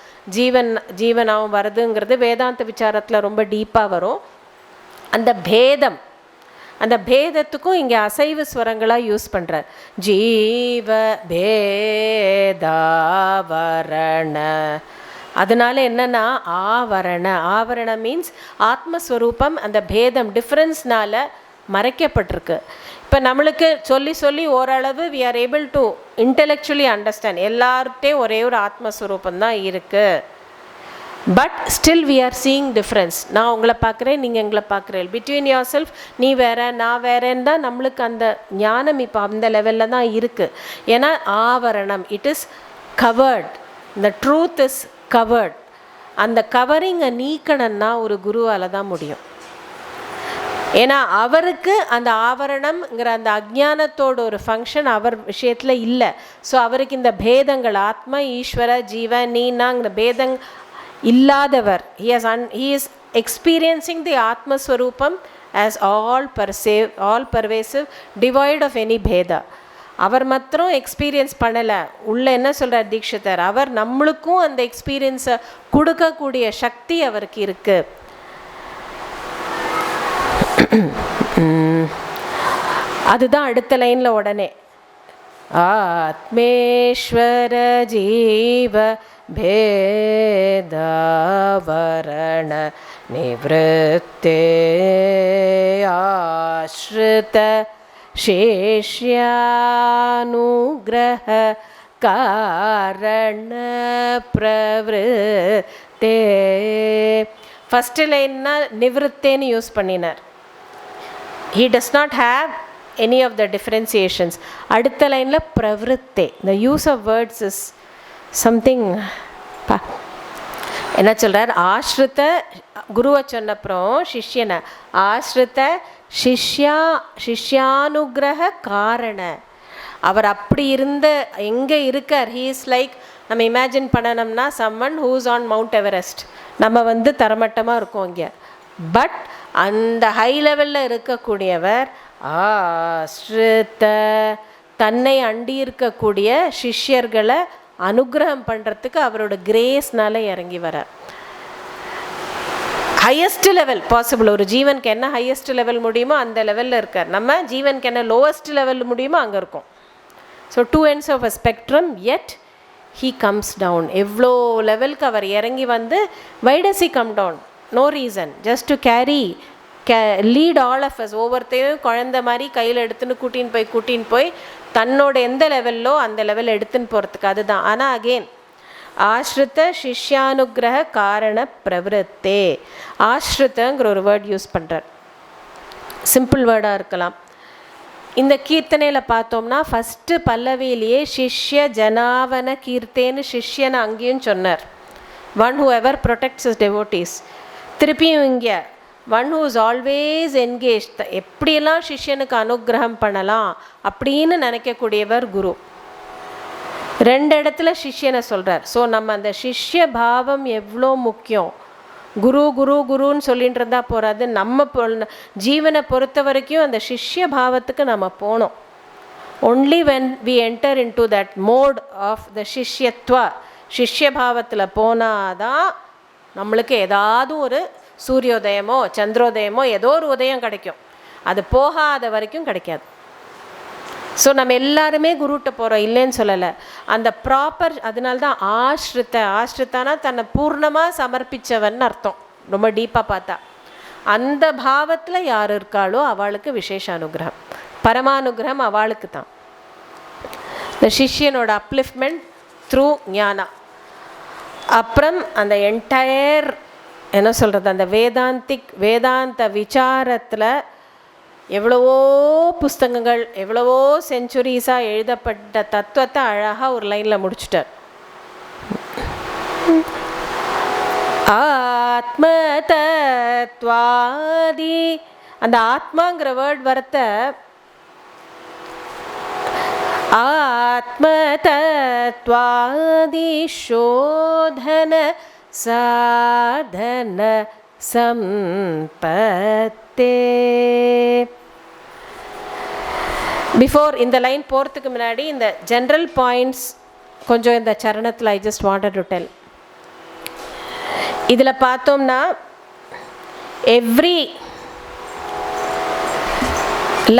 ஜீவனாகவும் வருதுங்கிறது வேதாந்த விசாரத்தில் ரொம்ப டீப்பாக வரும். அந்த பேதம், அந்த பேதத்துக்கும் இங்கே அசைவு ஸ்வரங்களாக யூஸ் பண்ணுறார். ஜீவ பேதாவரண. அதனால என்னென்னா ஆவரண மீன்ஸ் ஆத்மஸ்வரூபம் அந்த பேதம் டிஃப்ரென்ஸ்னால மறைக்கப்பட்டிருக்கு. இப்போ நம்மளுக்கு சொல்லி ஓரளவு we are able to intellectually understand. எல்லார்கிட்டையும் ஒரே ஒரு ஆத்மஸ்வரூபம் தான் இருக்குது. But still we are seeing difference. நான் உங்களை பார்க்குறேன், நீங்கள் எங்களை பார்க்குறேன். பிட்வீன் யுவர் செல்ஃப் நீ வேற நான் வேறேன்னு தான் நம்மளுக்கு அந்த ஞானம் இப்போ அந்த லெவலில் தான் இருக்குது. ஏன்னா ஆவரணம், இட் இஸ் கவர்ட், இந்த ட்ரூத் இஸ் கவர்ட். அந்த கவரிங்கை நீக்கணும்னா ஒரு குருவால் தான் முடியும். ஏன்னா அவருக்கு அந்த ஆவரணம்ங்கிற அந்த அஜ்ஞானத்தோட ஒரு ஃபங்க்ஷன் அவர் விஷயத்தில் இல்லை. ஸோ அவருக்கு இந்த பேதங்கள் ஆத்மா ஈஸ்வர ஜீவ நீனாங்கிற பேதங் இல்லாதவர். he is experiencing the ஆத்மஸ்வரூபம் as all pervasive devoid of any பேதா. அவர் மாத்திரம் எக்ஸ்பீரியன்ஸ் பண்ணலை. உள்ள என்ன சொல்கிறார் தீக்ஷிதர், அவர் நம்மளுக்கும் அந்த எக்ஸ்பீரியன்ஸை கொடுக்கக்கூடிய சக்தி அவருக்கு இருக்குது. அதுதான் அடுத்த லைனில் உடனே ஆத்மேஸ்வர ஜீவ பேதாவரண நிவ்ருத்தே ஆஸ்ருத சேஷ்யானுக்ரஹ காரண பிரவருத்தே. ஃபஸ்ட்டு லைன்னா நிவ்ருத்தேன்னு யூஸ் பண்ணினார். He does not have any of the differentiations. அடுத்த லைனில் பிரவருத்தே. The use of words is something. என்ன சொல்கிறார், ஆஸ்ருத குருவை சொன்னப்புறம் சிஷ்யனை ஆஸ்ருத சிஷ்யானுகிரக காரண. அவர் அப்படி இருந்த எங்கே இருக்கார், he is like, நம்ம இமேஜின் பண்ணணும்னா someone who is on Mount Everest. நம்ம தரமட்டமாக இருக்கோம் இங்கே. பட் அந்த ஹை லெவலில் இருக்கக்கூடியவர் ஆஸ்ருத தன்னை அண்டி இருக்கக்கூடிய சிஷ்யர்களை அனுகிரகம் பண்ணுறதுக்கு அவரோட கிரேஸ்னால இறங்கி வரார். Highest level possible. ஒரு ஜீவனுக்கு என்ன ஹையஸ்ட் லெவல் முடியுமோ அந்த லெவலில் இருக்கார். நம்ம ஜீவனுக்கு என்ன லோவஸ்ட் லெவல் முடியுமோ அங்கே இருக்கும். So two ends of a spectrum, yet he comes down. எவ்வளோ லெவலுக்கு அவர் இறங்கி why does he come down? No reason, just to lead all of us. ஒவ்வொருத்தையும் குழந்த மாதிரி கையில் எடுத்துன்னு கூட்டின்னு போய் தன்னோட எந்த லெவல்லோ அந்த லெவல் எடுத்துன்னு போகிறதுக்கு. அதுதான். ஆனால் அகெயின் ஆஸ்ருத சிஷ்யானுகிரக காரண பிரவருத்தே. ஆஸ்ருதங்கிற ஒரு வேர்ட் யூஸ் பண்ணுறார். சிம்பிள் வேர்டாக இருக்கலாம். இந்த கீர்த்தனையில் பார்த்தோம்னா ஃபஸ்ட்டு பல்லவியிலேயே சிஷ்ய ஜனாவன கீர்த்தேன்னு சிஷ்யனை அங்கேயும் சொன்னார். One who ever protects his devotees. திருப்பியும் இங்கே one who is always engage. எப்படியெல்லாம் சிஷ்யனுக்கு அனுகிரகம் பண்ணலாம் அப்படின்னு நினைக்கக்கூடியவர் குரு. ரெண்டு இடத்துல சிஷ்யனை சொல்கிறார். ஸோ நம்ம அந்த சிஷ்ய பாவம் எவ்வளோ முக்கியம். குரு குரு குருன்னு சொல்லிட்டு இருந்தால் போகாது. நம்ம ஜீவனை பொறுத்த வரைக்கும் அந்த சிஷ்ய பாவத்துக்கு நம்ம போனோம். Only when we enter into that mode of the சிஷ்யத்வா, சிஷ்ய பாவத்தில் போனாதான் நம்மளுக்கு ஏதாவது ஒரு சூரியோதயமோ சந்திரோதயமோ ஏதோ ஒரு உதயம் கிடைக்கும். அது போகாத வரைக்கும் கிடைக்காது. ஸோ நம்ம எல்லாருமே குருட்ட போகிறோம், இல்லைன்னு சொல்லலை. அந்த ப்ராப்பர், அதனால்தான் ஆஸ்ருத்தானா தன்னை பூர்ணமாக சமர்ப்பித்தவன் அர்த்தம். ரொம்ப டீப்பாக பார்த்தா அந்த பாவத்தில் யார் இருக்காளோ அவளுக்கு விசேஷ அனுகிரகம், பரமானுகிரகம் அவளுக்கு தான். இந்த சிஷ்யனோட அப்லிஃப்ட்மெண்ட் த்ரூ ஞானா. அப்புறம் அந்த என்டையர் என்ன சொல்கிறது, அந்த வேதாந்த விசாரத்தில் எவ்வளவோ புஸ்தகங்கள், எவ்வளவோ செஞ்சுரிஸாக எழுதப்பட்ட தத்துவத்தை அழகாக ஒரு லைனில் முடிச்சுட்டார். ஆத்ம தத்வாதி, அந்த ஆத்மாங்கிற வேர்ட் வரத்த ஆத்ம தத்வாதி சோதன சாதன சம்பத்தே. பிஃபோர் இந்த லைன் போகிறதுக்கு முன்னாடி இந்த ஜென்ரல் பாயிண்ட்ஸ் கொஞ்சம் இந்த சரணத்தில் I just wanted to tell. இதில் பார்த்தோம்னா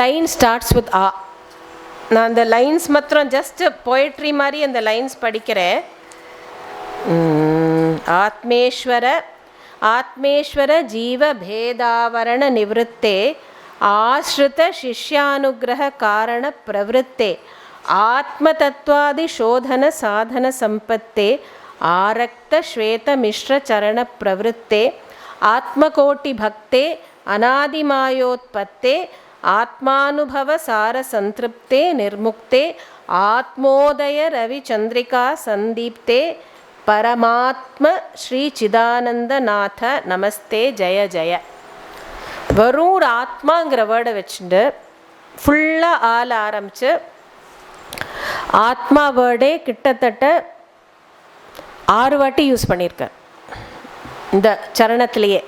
லைன் ஸ்டார்ட்ஸ் வித் ஆ. நான் அந்த லைன்ஸ் மாத்திரம் ஜஸ்ட் போயட்ரி மாதிரி அந்த லைன்ஸ் படிக்கிறேன். ஆத்மேஸ்வர ஆத்மேஸ்வர ஜீவ பேதாவரண நிவృத்தே ஆஸ்ருத சிஷ்யானுகிரக காரண பிரவృத்தே ஆத்மதத்வாதி சோதன சாதன சம்பத்தே ஆரக்த ஸ்வேத மிஸ்ர சரண பிரவృத்தே ஆத்மகோட்டி பக்தே அநாதிமாயோத்பத்தே ஆத்மானுபவ சார சந்திருப்தே நிர்முக்தே ஆத்மோதய ரவி சந்திரிகா சந்தீப்தே பரமாத்ம ஸ்ரீ சிதானந்தநாத நமஸ்தே ஜெய ஜெய. வெறும் ஒரு ஆத்மாங்கிற வேர்டை வச்சுட்டு ஃபுல்லாக ஆள ஆரம்பித்து ஆத்மா வேர்டே கிட்டத்தட்ட 6 வாட்டி யூஸ் பண்ணியிருக்கார் இந்த சரணத்திலேயே.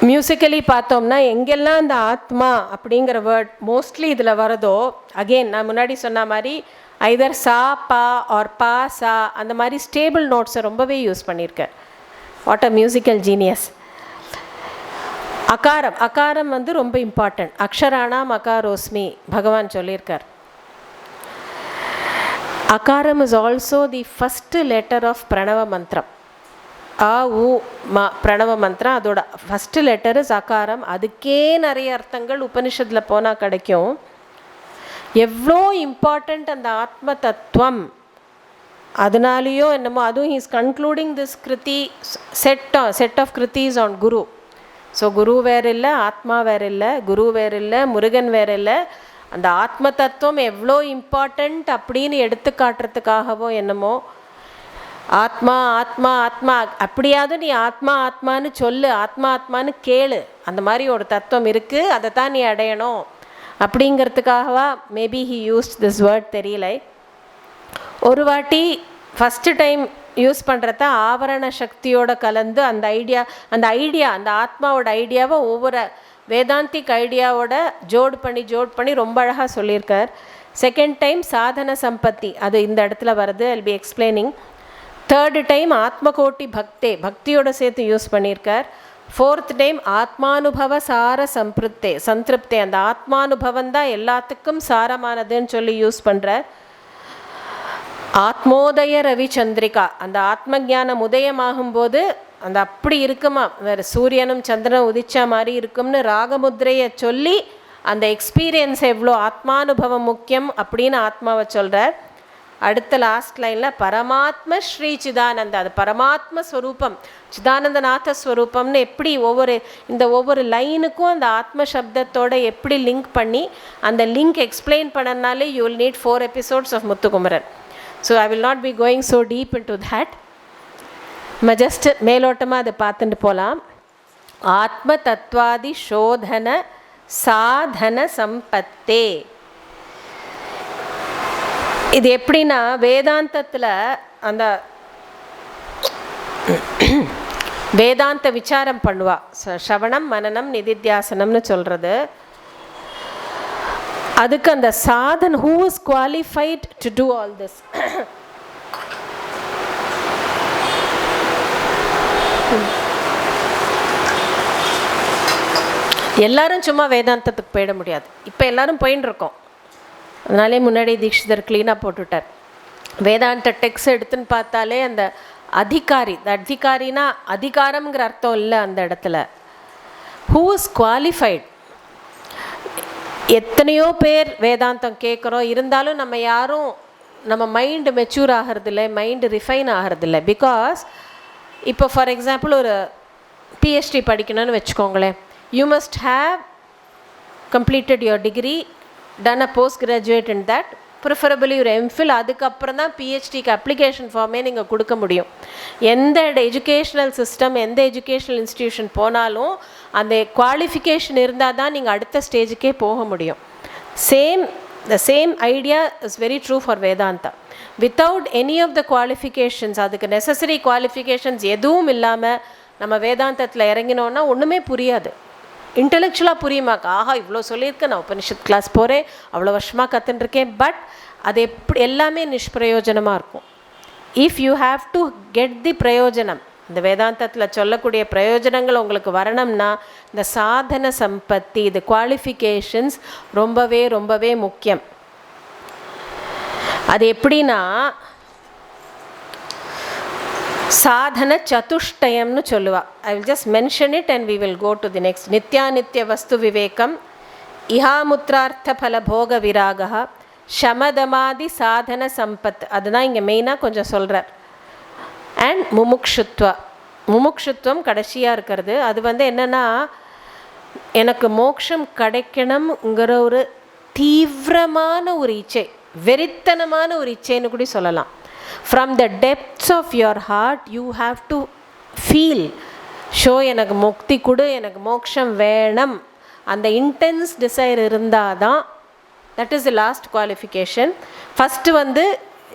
மியூசிக்கலி பார்த்தோம்னா எங்கெல்லாம் இந்த ஆத்மா அப்படிங்கிற வேர்ட் மோஸ்ட்லி இதில் வரதோ, அகெயின் நான் முன்னாடி சொன்ன மாதிரி ஐதர் சா பா ஆர் பா சா அந்த மாதிரி ஸ்டேபிள் நோட்ஸை ரொம்பவே யூஸ் பண்ணியிருக்கார். What a musical genius. அகாரம் அகாரம் வந்து ரொம்ப இம்பார்ட்டன்ட். அக்ஷராணாம் அகாரோஸ்மி பகவான் சொல்லியிருக்கார். அகாரம் is also the first letter of பிரணவ மந்திரம். ஆ உ மா பிரணவ மந்திரம், அதோட ஃபஸ்ட்டு லெட்டர் இஸ் அகாரம். அதுக்கே நிறைய அர்த்தங்கள் உபனிஷத்தில் போனால் கிடைக்கும். எவ்வளோ இம்பார்ட்டண்ட் அந்த ஆத்ம தத்துவம். அதனாலேயோ என்னமோ அதுவும் he's concluding this kriti set of kritis on guru. So குரு வேறு இல்லை, ஆத்மா வேறு இல்லை, குரு வேறு இல்லை, முருகன் வேறு இல்லை. அந்த ஆத்ம தத்துவம் எவ்வளோ இம்பார்ட்டண்ட் அப்படின்னு எடுத்து காட்டுறதுக்காகவோ என்னமோ ஆத்மா ஆத்மா ஆத்மா அப்படியாவது நீ ஆத்மா ஆத்மான்னு சொல்லு, ஆத்மா ஆத்மான்னு கேளு, அந்த மாதிரி ஒரு தத்துவம் இருக்குது, அதை தான் நீ அடையணும் அப்படிங்கிறதுக்காகவா maybe he used this word, தெரியல. ஒரு வாட்டி ஃபஸ்ட்டு டைம் யூஸ் பண்ணுறத ஆவரண சக்தியோட கலந்து அந்த ஐடியா அந்த ஆத்மாவோட ஐடியாவை ஒவ்வொரு வேதாந்திக் ஐடியாவோட ஜோடு பண்ணி ரொம்ப அழகாக சொல்லியிருக்கார். செகண்ட் டைம் சாதன சம்பத்தி, அது இந்த இடத்துல வருது, I'll be explaining. Third time ஆத்மகோட்டி பக்தே, பக்தியோட சேர்த்து யூஸ் பண்ணியிருக்கார். ஃபோர்த் டைம் ஆத்மானுபவ சார சந்திருப்தே, அந்த ஆத்மானுபவம் தான் எல்லாத்துக்கும் சாரமானதுன்னு சொல்லி யூஸ் பண்ணுறார். ஆத்மோதய ரவி சந்திரிகா, அந்த ஆத்ம ஞானம் உதயமாகும்போது அந்த அப்படி இருக்குமா, வேறு சூரியனும் சந்திரனும் உதிச்சா மாதிரி இருக்கும்னு ராகமுத்திரையை சொல்லி அந்த எக்ஸ்பீரியன்ஸ் எவ்வளோ ஆத்மானுபவம் முக்கியம் அப்படின்னு ஆத்மாவை சொல்கிறார். அடுத்த லாஸ்ட் லைனில் பரமாத்ம ஸ்ரீ சிதானந்த, அது பரமாத்ம ஸ்வரூபம் சிதானந்தநாத ஸ்வரூபம்னு எப்படி ஒவ்வொரு லைனுக்கும் அந்த ஆத்ம சப்தத்தோட எப்படி லிங்க் பண்ணி அந்த லிங்க் எக்ஸ்பிளைன் பண்ணனாலே you will need 4 episodes of Muthukumaran. So I will not be going so deep into that. நம்ம ஜஸ்ட் மேலோட்டமாக அதை பார்த்துட்டு போகலாம். ஆத்ம தத்வாதி சோதன சாதன சம்பத்தே, இது எப்படின்னா வேதாந்தத்தில் அந்த வேதாந்த விசாரம் பண்ணுவா, ஸ்ரவணம் மனனம் நிதித்தியாசனம்னு சொல்கிறது. அதுக்கு அந்த சாதன் who is qualified to do all this. எல்லாரும் சும்மா வேதாந்தத்துக்கு போயிட முடியாது. இப்போ எல்லாரும் போயின்னு இருக்கோம், அதனாலே முன்னாடி தீட்சிதர் க்ளீனாக போட்டுட்டார். வேதாந்த டெக்ஸ்ட் எடுத்துன்னு பார்த்தாலே அந்த அதிகாரினா அதிகாரம்ங்கிற அர்த்தம் இல்லை அந்த இடத்துல. Who is qualified. எத்தனையோ பேர் வேதாந்தம் கேட்குறோம், இருந்தாலும் நம்ம மைண்டு மெச்சூர் ஆகிறதில்ல, மைண்டு ரிஃபைன் ஆகிறதில்ல. பிகாஸ் இப்போ ஃபார் எக்ஸாம்பிள் ஒரு பிஹெச்டி படிக்கணும்னு வச்சுக்கோங்களேன், you must have completed your degree, done a post graduate in that, preferably ஒரு எம்ஃபில், அதுக்கப்புறம் தான் பிஹெச்டிக்கு அப்ளிகேஷன் ஃபார்மே நீங்கள் கொடுக்க முடியும். எந்த எஜுகேஷ்னல் சிஸ்டம், எந்த எஜுகேஷ்னல் இன்ஸ்டிடியூஷன் போனாலும் அந்த குவாலிஃபிகேஷன் இருந்தால் தான் நீங்கள் அடுத்த ஸ்டேஜுக்கே போக முடியும். the same idea is very true for Vedanta. Without any of the qualifications, அதுக்கு நெசசரி குவாலிஃபிகேஷன்ஸ் எதுவும் இல்லாமல் நம்ம வேதாந்தத்தில் இறங்கினோன்னா ஒன்றுமே புரியாது. இன்டெலெக்சுவலாக புரியுமாக்கா, ஆஹா இவ்வளோ சொல்லியிருக்கேன், நான் உபனிஷத் கிளாஸ் போகிறேன், அவ்வளோ வருஷமாக கற்றுட்டுருக்கேன், பட் அது எப்படி எல்லாமே நிஷ்பிரயோஜனமாக இருக்கும். If you have to get the பிரயோஜனம், இந்த வேதாந்தத்தில் சொல்லக்கூடிய பிரயோஜனங்கள் உங்களுக்கு வரணும்னா இந்த சாதன சம்பத்தி, இது குவாலிஃபிகேஷன்ஸ் ரொம்பவே ரொம்பவே முக்கியம். அது எப்படின்னா சாதன சதுஷ்டயம்னு சொல்லுவா. I will just mention it and we will go to the next. நித்யாநித்திய வஸ்து விவேகம், இஹாமுத்ரார்த்த ஃபல போக விராகா, சமதமாதி சாதன சம்பத். அதுதான் இங்கே மெயினாக கொஞ்சம் சொல்கிறார். அண்ட் முமுக்ஷுத்வம் கடைசியாக இருக்கிறது. அது என்னென்னா எனக்கு மோட்சம் கிடைக்கணுங்கிற ஒரு தீவிரமான ஒரு இச்சை, வெறித்தனமான ஒரு இச்சைன்னு கூட சொல்லலாம். From the depths of your heart you have to feel, show எனக்கு முக்தி கொடு, எனக்கு மோட்சம் வேணும், அந்த இன்டென்ஸ் டிசைர் இருந்தால் தான். That is the last qualification. First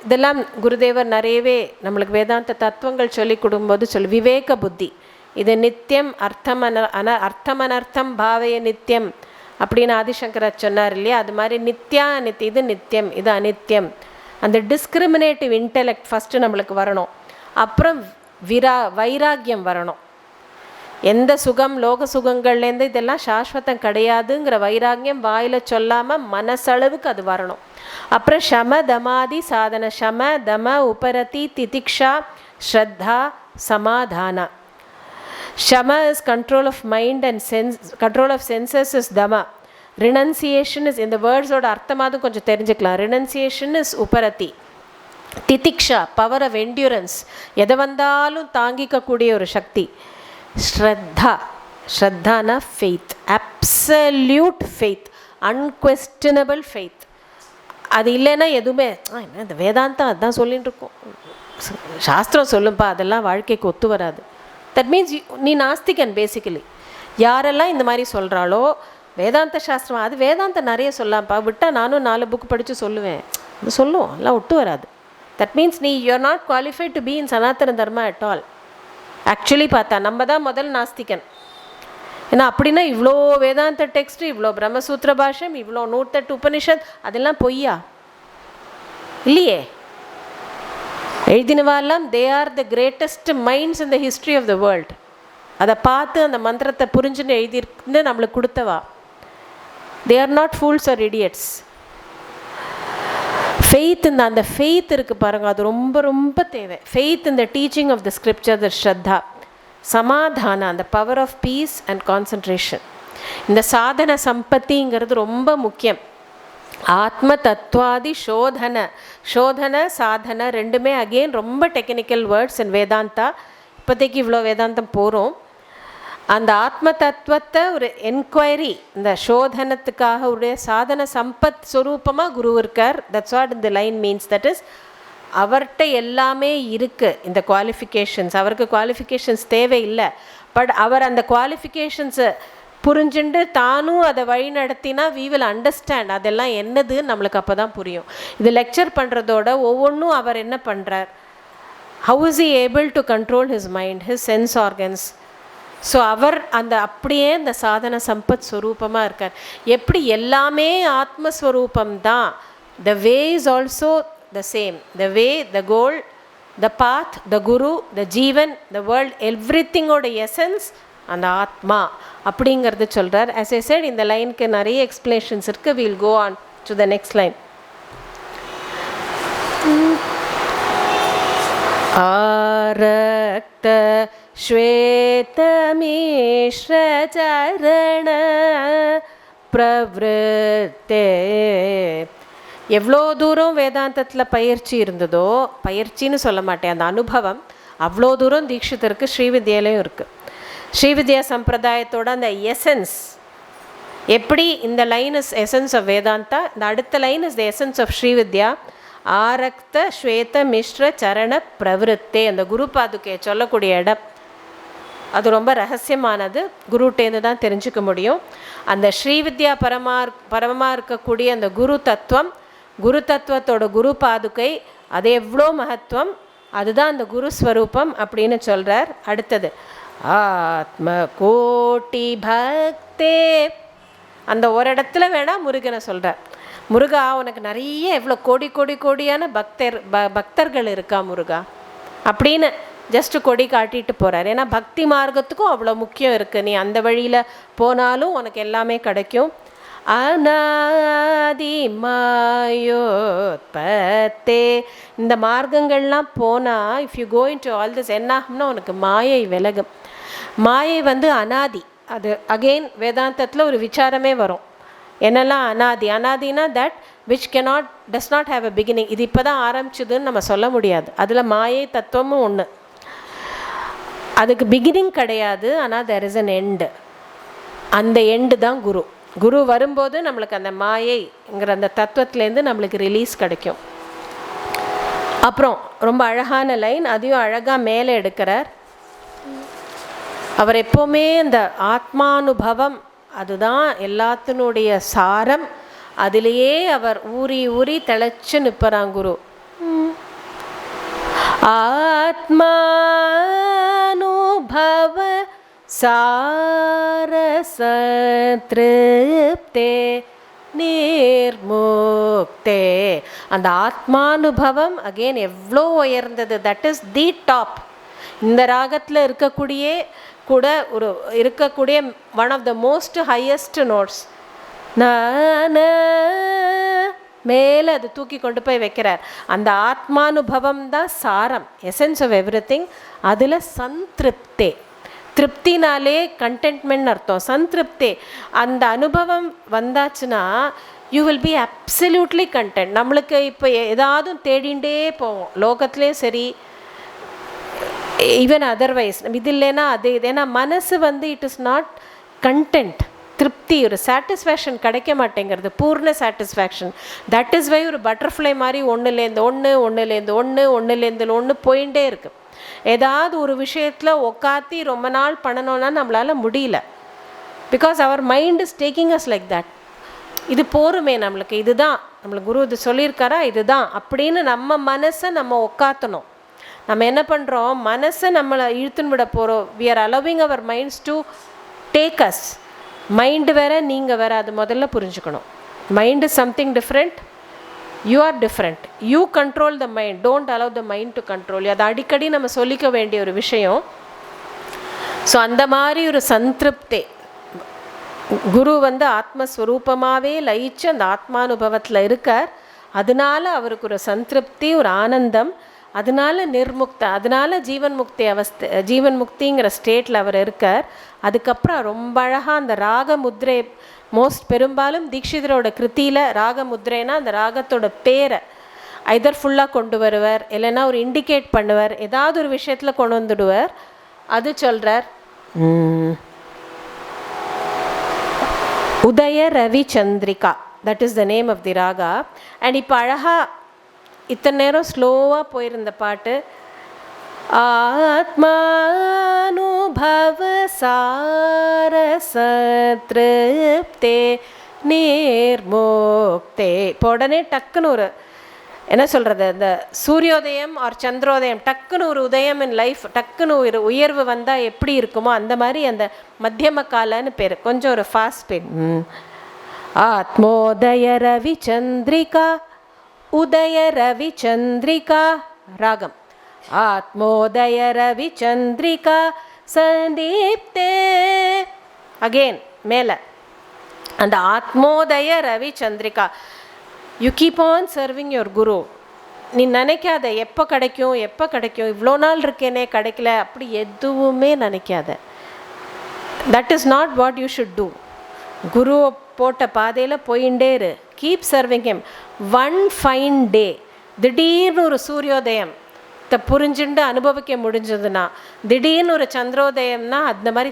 இதெல்லாம் குருதேவர் நிறையவே நம்மளுக்கு வேதாந்த தத்துவங்கள் சொல்லி கொடுக்கும்போது விவேக புத்தி. இது நித்தியம், அர்த்தமனர்த்தம் பாவைய நித்தியம் அப்படின்னு ஆதிசங்கரர் சொன்னார் இல்லையா? அது மாதிரி இது நித்தியம், இது அனித்தியம். அந்த டிஸ்கிரிமினேட்டிவ் இன்டெலெக்ட் ஃபஸ்ட்டு நம்மளுக்கு வரணும். அப்புறம் வைராக்கியம் வரணும். எந்த சுகம், லோக சுகங்கள்லேருந்து இதெல்லாம் சாஸ்வதம் கிடையாதுங்கிற வைராக்கியம் வாயில் சொல்லாமல் மனசளவுக்கு அது வரணும். அப்புறம் ஷம தமாதி சாதன, ஷம தம உபரதி திதிக்ஷா ஸ்ரத்தா சமாதானா. ஷம is control of mind and control of senses is தம. ரினன்சியேஷன் இஸ், இந்த வேர்ட்ஸோட அர்த்தமாவது கொஞ்சம் தெரிஞ்சுக்கலாம். ரினன்சியேஷன் இஸ் உபரதி. திதிக்ஷா பவர் ஆஃப் என்டியூரன்ஸ், எதை வந்தாலும் தாங்கிக்கக்கூடிய ஒரு சக்தி. ஸ்ரத்தானா faith, absolute faith, unquestionable faith. அது இல்லைன்னா எதுவுமே என்ன இந்த வேதாந்தம் அதுதான் சொல்லிட்டு இருக்கோம், சாஸ்திரம் சொல்லும்பா, அதெல்லாம் வாழ்க்கைக்கு ஒத்து வராது. தட் மீன்ஸ் நீ நாஸ்திகன் பேசிக்கலி. யாரெல்லாம் இந்த மாதிரி சொல்கிறாளோ வேதாந்த சாஸ்திரம், அது வேதாந்தம் நிறைய சொல்லலாம்ப்பா, விட்டால் நானும் 4 புக்கு படித்து சொல்லுவேன், அது சொல்லுவோம், எல்லாம் ஒட்டு வராது. தட் மீன்ஸ் நீ you are not qualified to be in Sanatana Dharma at all. Actually பார்த்தா நம்ம தான் முதல் நாஸ்திகன். ஏன்னா அப்படின்னா இவ்வளோ வேதாந்த டெக்ஸ்ட்டு, இவ்வளோ பிரம்மசூத்திர பாஷ்யம், இவ்வளோ 108 உபனிஷத், அதெல்லாம் பொய்யா? இல்லையே. எழுதினவாலாம் they are the greatest minds in the history of the world. அதை பார்த்து அந்த மந்திரத்தை புரிஞ்சுன்னு எழுதியிருந்து நம்மளுக்கு கொடுத்தவா. They are not fools or idiots. Faith, அந்த ஃபெய்த் இருக்குது பாருங்கள், அது ரொம்ப ரொம்ப தேவை. ஃபெய்த் இந்த teaching of the scripture, the shraddha, சமாதானம், அந்த power of peace and concentration. இந்த சாதன சம்பத்திங்கிறது ரொம்ப முக்கியம். ஆத்ம தத்துவாதி சோதன சாதனை ரெண்டுமே அகெயின் ரொம்ப டெக்னிக்கல் வேர்ட்ஸ் அண்ட் வேதாந்தா. இப்போதைக்கு இவ்வளோ வேதாந்தம் போகிறோம். அந்த ஆத்ம தத்துவத்தை ஒரு என்கொயரி, இந்த சோதனத்துக்காக உடைய சாதன சம்பத் ஸ்வரூபமாக குரு இருக்கார். தட்ஸ் வாட் இந்த லைன் மீன்ஸ். தட் இஸ் அவர்கிட்ட எல்லாமே இருக்குது. இந்த குவாலிஃபிகேஷன்ஸ், அவருக்கு குவாலிஃபிகேஷன்ஸ் தேவையில்லை. பட் அவர் அந்த குவாலிஃபிகேஷன்ஸை புரிஞ்சுண்டு தானும் அதை வழி நடத்தினா வி வில் அண்டர்ஸ்டாண்ட் அதெல்லாம் என்னது நம்மளுக்கு அப்போ தான் புரியும். இது லெக்சர் பண்ணுறதோட ஒவ்வொன்றும் அவர் என்ன பண்ணுறார், how is he able to control his mind, his sense organs. So அவர் அந்த அப்படியே இந்த சாதன சம்பத் ஸ்வரூபமாக இருக்கார். எப்படி எல்லாமே ஆத்மஸ்வரூபம்தான். The way is also the same. The way, the goal, the path, the guru, the jeevan, the world, எவ்ரிதிங்கோட எசன்ஸ் அந்த ஆத்மா அப்படிங்கிறது சொல்கிறார். as I said, இந்த லைனுக்கு நிறைய எக்ஸ்பிளேஷன்ஸ் இருக்குது. we'll go on to the next line. ஆரக்த ஸ்வேத மிஸ்ர சரண பிரவருத்தே. எவ்வளோ தூரம் வேதாந்தத்தில் பயிற்சி இருந்ததோ, பயிற்சின்னு சொல்ல மாட்டேன், அந்த அனுபவம் அவ்வளோ தூரம் தீட்சிதருக்கு ஸ்ரீவித்யாலையும் இருக்குது. ஸ்ரீவித்யா சம்பிரதாயத்தோட அந்த எசன்ஸ் எப்படி, இந்த line is essence of Vedanta, இந்த அடுத்த line is the essence of Srividya. ஆரக்த ஸ்வேத மிஸ்ர சரண பிரவருத்தே, அந்த குரு பாதுகையை சொல்லக்கூடிய இடம் அது ரொம்ப ரகசியமானது, குருட்டேந்து தான் தெரிஞ்சுக்க முடியும். அந்த ஸ்ரீவித்யா பரமமாக இருக்கக்கூடிய அந்த குரு தத்துவம், குரு தத்துவத்தோட குரு பாதுகை, அது எவ்வளோ மகத்துவம், அதுதான் அந்த குரு ஸ்வரூபம் அப்படின்னு சொல்கிறார். அடுத்தது ஆத்ம கோட்டி பக்தே, அந்த ஒரு இடத்துல வேணால் முருகனை சொல்கிறார். முருகா உனக்கு நிறைய எவ்வளோ கோடி கோடி கோடியான பக்தர்கள் இருக்கா முருகா அப்படின்னு ஜஸ்ட்டு கொடி காட்டிட்டு போகிறார். ஏன்னா பக்தி மார்க்கத்துக்கும் அவ்வளோ முக்கியம் இருக்குது. நீ அந்த வழியில் போனாலும் உனக்கு எல்லாமே கிடைக்கும். அநாதி மாயோத்பத்தே, இந்த மார்க்கங்கள்லாம் போனால் if you go into all this என்ன ஆகும்னா உனக்கு மாயை விலகும். மாயை அனாதி. அது அகெயின் வேதாந்தத்தில் ஒரு விசாரமே வரும். என்னெல்லாம் அனாதி? அனாதினா that which does not have a beginning. இது இப்போ தான் ஆரம்பிச்சுதுன்னு நம்ம சொல்ல முடியாது. அதில் மாயை தத்துவமும் ஒன்று. அதுக்கு பிகினிங் கிடையாது, ஆனால் தெர் இஸ் அன் எண்டு. அந்த எண்டு தான் குரு. குரு வரும்போது நம்மளுக்கு அந்த மாயைங்கிற அந்த தத்துவத்துலேருந்து நம்மளுக்கு ரிலீஸ் கிடைக்கும். அப்புறம் ரொம்ப அழகான லைன், அதையும் அழகாக மேலே எடுக்கிறார். அவர் எப்போவுமே இந்த ஆத்மானுபவம் அதுதான் எல்லாத்தினுடைய சாரம். அதிலேயே அவர் ஊறி ஊறி திளைச்சு நிற்பறான் குரு. ஆத்மானுபவ சாரசத்ருப்தே நிர்முக்தே. அந்த ஆத்மானுபவம் அகெயின் எவ்வளோ உயர்ந்தது. That is the top. இந்த ராகத்தில் இருக்கக்கூடிய one of the most highest notes. மேலே அது தூக்கி கொண்டு போய் வைக்கிறார். அந்த ஆத்மானுபவம் தான் சாரம், எசன்ஸ் ஆஃப் எவ்ரி திங். அதில் சந்திருப்தே, திருப்தினாலே கண்டென்ட்மெண்ட் அர்த்தம். சந்திருப்தே, அந்த அனுபவம் வந்தாச்சுன்னா you will be absolutely content. நம்மளுக்கு இப்போ ஏதாவது தேடிகிட்டே போவோம் லோகத்துலேயும் சரி, ஈவன் அதர்வைஸ். இது இல்லைன்னா அது இது. ஏன்னா மனசு இட் இஸ் நாட் கண்டென்ட். திருப்தி, ஒரு சாட்டிஸ்ஃபேக்ஷன் கிடைக்க மாட்டேங்கிறது, பூர்ண சாட்டிஸ்ஃபேக்ஷன். தட் இஸ் வை ஒரு பட்டர்ஃப்ளை மாதிரி ஒன்றுலேருந்து ஒன்று போயிட்டே இருக்குது. ஏதாவது ஒரு விஷயத்தில் உட்காத்தி ரொம்ப நாள் பண்ணணும்னா நம்மளால் முடியல. Because our mind is taking us like that. இது போருமே நம்மளுக்கு, இதுதான் நம்மளுக்கு குரு இது சொல்லியிருக்காரா, இதுதான் அப்படின்னு நம்ம மனசை நம்ம உட்காத்தணும். நம்ம என்ன பண்ணுறோம், மனசை நம்மளை இழுத்துன்னு விட போகிறோம். We are allowing our minds to take us. Mind வேறு, நீங்கள் வேறு. அது முதல்ல புரிஞ்சுக்கணும். Mind is something different, you are different. You control the mind, don't allow the mind to control. அது அடிக்கடி நம்ம சொல்லிக்க வேண்டிய ஒரு விஷயம். ஸோ அந்த மாதிரி ஒரு சந்திருப்தே, குரு ஆத்மஸ்வரூபமாகவே லயிச்சு அந்த ஆத்மானுபவத்தில் இருக்கார். அதனால அவருக்கு ஒரு சந்திருப்தி, ஒரு ஆனந்தம். அதனால நிர்முக்த, அதனால ஜீவன் முக்திங்கிற ஸ்டேட்டில் அவர் இருக்கார். அதுக்கப்புறம் ரொம்ப அழகாக அந்த ராக முத்ரை, பெரும்பாலும் தீட்சிதரோட கிருத்தியில் ராக முத்ரைனா அந்த ராகத்தோட பேரை ஐதர் ஃபுல்லாக கொண்டு வருவார், இல்லைன்னா ஒரு இண்டிகேட் பண்ணுவார், ஏதாவது ஒரு விஷயத்தில் கொண்டு வந்துடுவார். அது சொல்கிறார். Udaya Ravi Chandrika, that is the name of the raga. And இப்போ அழகாக இத்தனை நேரம் ஸ்லோவாக போயிருந்த பாட்டு, ஆத்மானுபவ சாரசத்ருப்தே நிர்முக்தே. இப்போ உடனே டக்குன்னு ஒரு என்ன சொல்கிறது, இந்த சூரியோதயம் ஆர் சந்திரோதயம், டக்குன்னு ஒரு உதயம் இன் லைஃப், டக்குன்னு ஒரு உயர்வு வந்தால் எப்படி இருக்குமோ அந்த மாதிரி அந்த மத்தியம காலன்னு பேர், கொஞ்சம் ஒரு ஃபாஸ்ட் ஸ்பீட். ஆத்மோதய ரவி சந்திரிகா, உதய ரவி சந்திரிகா ராகம். ஆத்மோதய ரவி சந்திரிகா சந்தீப்தே. அகெயின் மேலே அந்த ஆத்மோதய ரவி சந்திரிகா. You keep on serving your guru. நீ நினைக்காத எப்போ கிடைக்கும் இவ்வளோ நாள் இருக்கேனே கிடைக்கல, அப்படி எதுவுமே நினைக்காத. That is not what you should do. குரு போட்ட பாதையில் போயிண்டே இரு. Keep serving him. One fine day, திடீர்னு ஒரு சூரியோதயம் புரிஞ்சுண்டு அனுபவிக்க முடிஞ்சதுன்னா, திடீர்னு ஒரு சந்திரோதயம்னா அந்த மாதிரி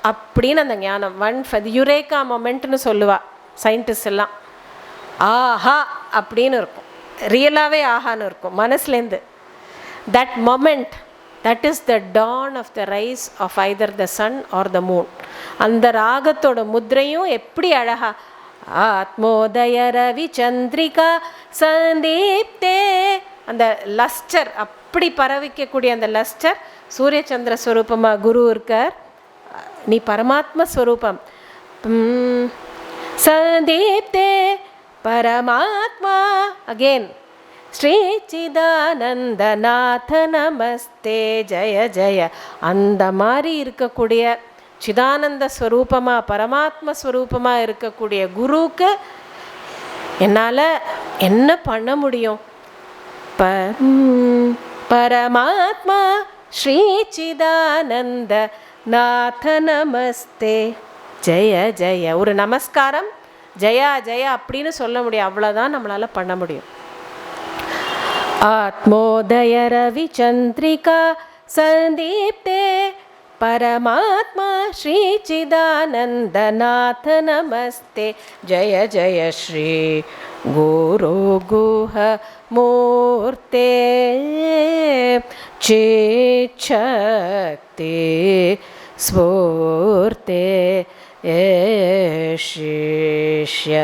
அப்படின்னு அந்த ஞானம் யுரேகா மொமெண்ட்னு சொல்லுவா சயின்டிஸ்ட் எல்லாம். ஆஹா அப்படின்னு இருக்கும், ரியலாகவே ஆஹான்னு இருக்கும் மனசுலேருந்து. That moment, that is the dawn of the rise of either the sun or the moon. அந்த ராகத்தோட முத்ரையும் எப்படி அழகா, ஆத்மோதய ரவி சந்திரிகா சந்தீப்தே. அந்த லஸ்டர் அப்படி பரவிக்கக்கூடிய அந்த லஸ்டர், சூரிய சந்திர ஸ்வரூபமாக குரு இருக்கார். நீ பரமாத்ம ஸ்வரூபம். சந்தீப்தே பரமாத்மா. அகெயின் ஸ்ரீ சிதானந்தநாத நமஸ்தே ஜய ஜய. அந்த மாதிரி இருக்கக்கூடிய சிதானந்த ஸ்வரூபமாக பரமாத்ம ஸ்வரூபமாக இருக்கக்கூடிய குருவுக்கு என்னால் என்ன பண்ண முடியும்? பரமாத்மா ஸ்ரீ சிதானந்த நாத நமஸ்தே ஜெய ஜெய. ஒரு நமஸ்காரம் ஜெயா ஜெயா அப்படின்னு சொல்ல முடியும், அவ்வளோதான் நம்மளால் பண்ண முடியும். ஆத்மோதய ரவி சந்திரிகா சந்தீப்தே பரமாத்மா ஸ்ரீ சிதானந்தநாத நமஸ்தே ஜய ஜய ஸ்ரீ குரு குஹ மூர்த்தே சேச்சக்தி ஸ்பூர்த்தே சிஷ்ய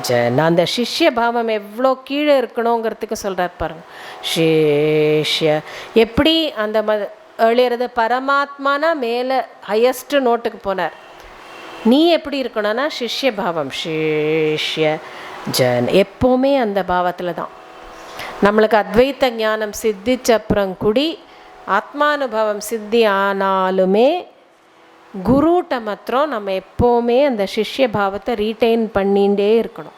ஜன. அந்த சிஷ்ய பாவம் எவ்வளோ கீழே இருக்கணுங்கிறதுக்கு சொல்கிறார் பாருங்க. சிஷ்ய எப்படி அந்த ஏழியறது பரமாத்மானா மேலே ஹையஸ்ட் நோட்டுக்கு போனார். நீ எப்படி இருக்கணும்னா சிஷ்ய பாவம் சிஷ்ய ஜன். எப்போவுமே அந்த பாவத்தில் தான். நம்மளுக்கு அத்வைத்த ஞானம் சித்திச்ச அப்புறம் கூடி ஆத்மானுபவம் சித்தி ஆனாலுமே குருட்ட மாத்திரம் நம்ம எப்போவுமே அந்த சிஷ்ய பாவத்தை ரீட்டைன் பண்ணிகிட்டே இருக்கணும்.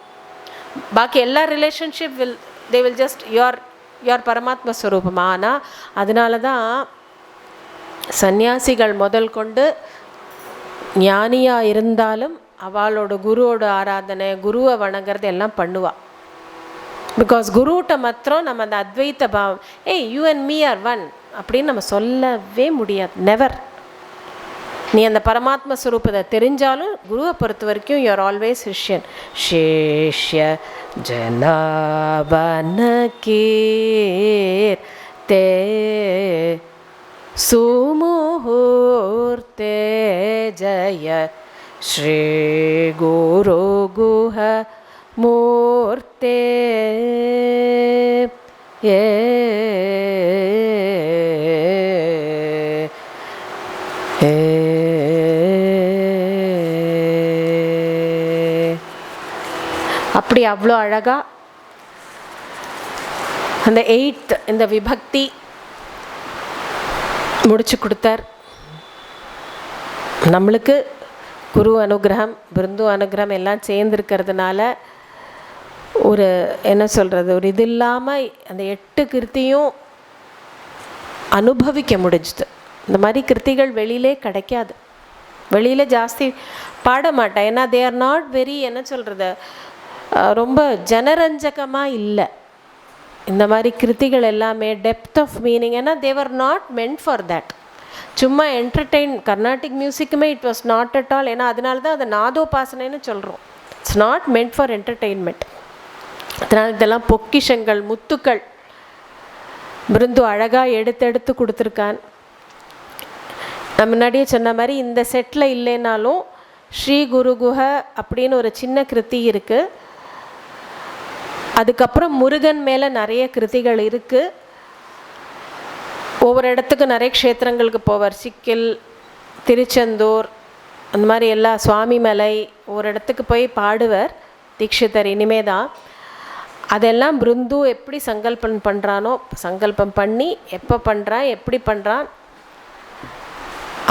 பாக்கி எல்லா relationship they will just your பரமாத்ம ஸ்வரூபம். ஆனால் அதனால தான் சந்நியாசிகள் முதல் கொண்டு ஞானியாக இருந்தாலும் அவளோட குருவோட ஆராதனை குருவை வணங்குறது எல்லாம் பண்ணுவாள். பிகாஸ் குருட்ட மாத்திரம் நம்ம அந்த அத்வைத்த பாவம் you and me are one அப்படின்னு நம்ம சொல்லவே முடியாது. நெவர். நீ அந்த பரமாத்ம ஸ்வரூபத்தை தெரிஞ்சாலும் குருவை பொறுத்த வரைக்கும் யூ ஆர் ஆல்வேஸ் சிஷ்யன். சிஷ்ய ஜனாபன கீர் தே சுமுஹூர்த்தே ஜய ஸ்ரீ குரு குஹ மூர்த்தே ஏ. அப்படி அவ்வளோ அழகாக அந்த 8th இந்த விபக்தி முடிச்சு கொடுத்தார். நம்மளுக்கு குரு அனுகிரகம் பிருந்து அனுகிரகம் எல்லாம் சேர்ந்துருக்கிறதுனால ஒரு என்ன சொல்கிறது, ஒரு இது இல்லாமல் அந்த 8 கிருத்தியும் அனுபவிக்க முடிஞ்சுது. இந்த மாதிரி கிருத்திகள் வெளியிலே கிடைக்காது. வெளியில் ஜாஸ்தி பாட மாட்டேன். ஏன்னா தே ஆர் நாட் வெரி என்ன சொல்கிறது, ரொம்ப ஜனரஞ்சகமாக இல்லை. இந்த மாதிரி கிருத்திகள் எல்லாமே டெப்த் ஆஃப் மீனிங். ஏன்னா they were not meant for that. சும்மா என்டர்டெயின் கர்நாடிக் மியூசிக்குமே it was not at all. ஏன்னா அதனால தான் அதை நாதோபாசனைன்னு சொல்கிறோம். It's not meant for entertainment. அதனால் இதெல்லாம் பொக்கிஷங்கள் முத்துக்கள் பிருந்து அழகாக எடுத்து கொடுத்துருக்கான். நான் முன்னாடியே சொன்ன மாதிரி இந்த செட்டில் இல்லைனாலும் ஸ்ரீ குரு குஹ அப்படின்னு ஒரு சின்ன கிருத்தி இருக்குது. அதுக்கப்புறம் முருகன் மேலே நிறைய கிருத்திகள் இருக்குது. ஒவ்வொரு இடத்துக்கு நிறைய க்ஷேத்திரங்களுக்கு போவார். சிக்கில், திருச்செந்தூர், அந்த மாதிரி எல்லா சுவாமி மலை ஒரு இடத்துக்கு போய் பாடுவர் தீட்சிதர். இனிமே தான் அதெல்லாம் பிருந்து எப்படி சங்கல்பம் பண்ணுறானோ, சங்கல்பம் பண்ணி எப்போ பண்ணுறான் எப்படி பண்ணுறான்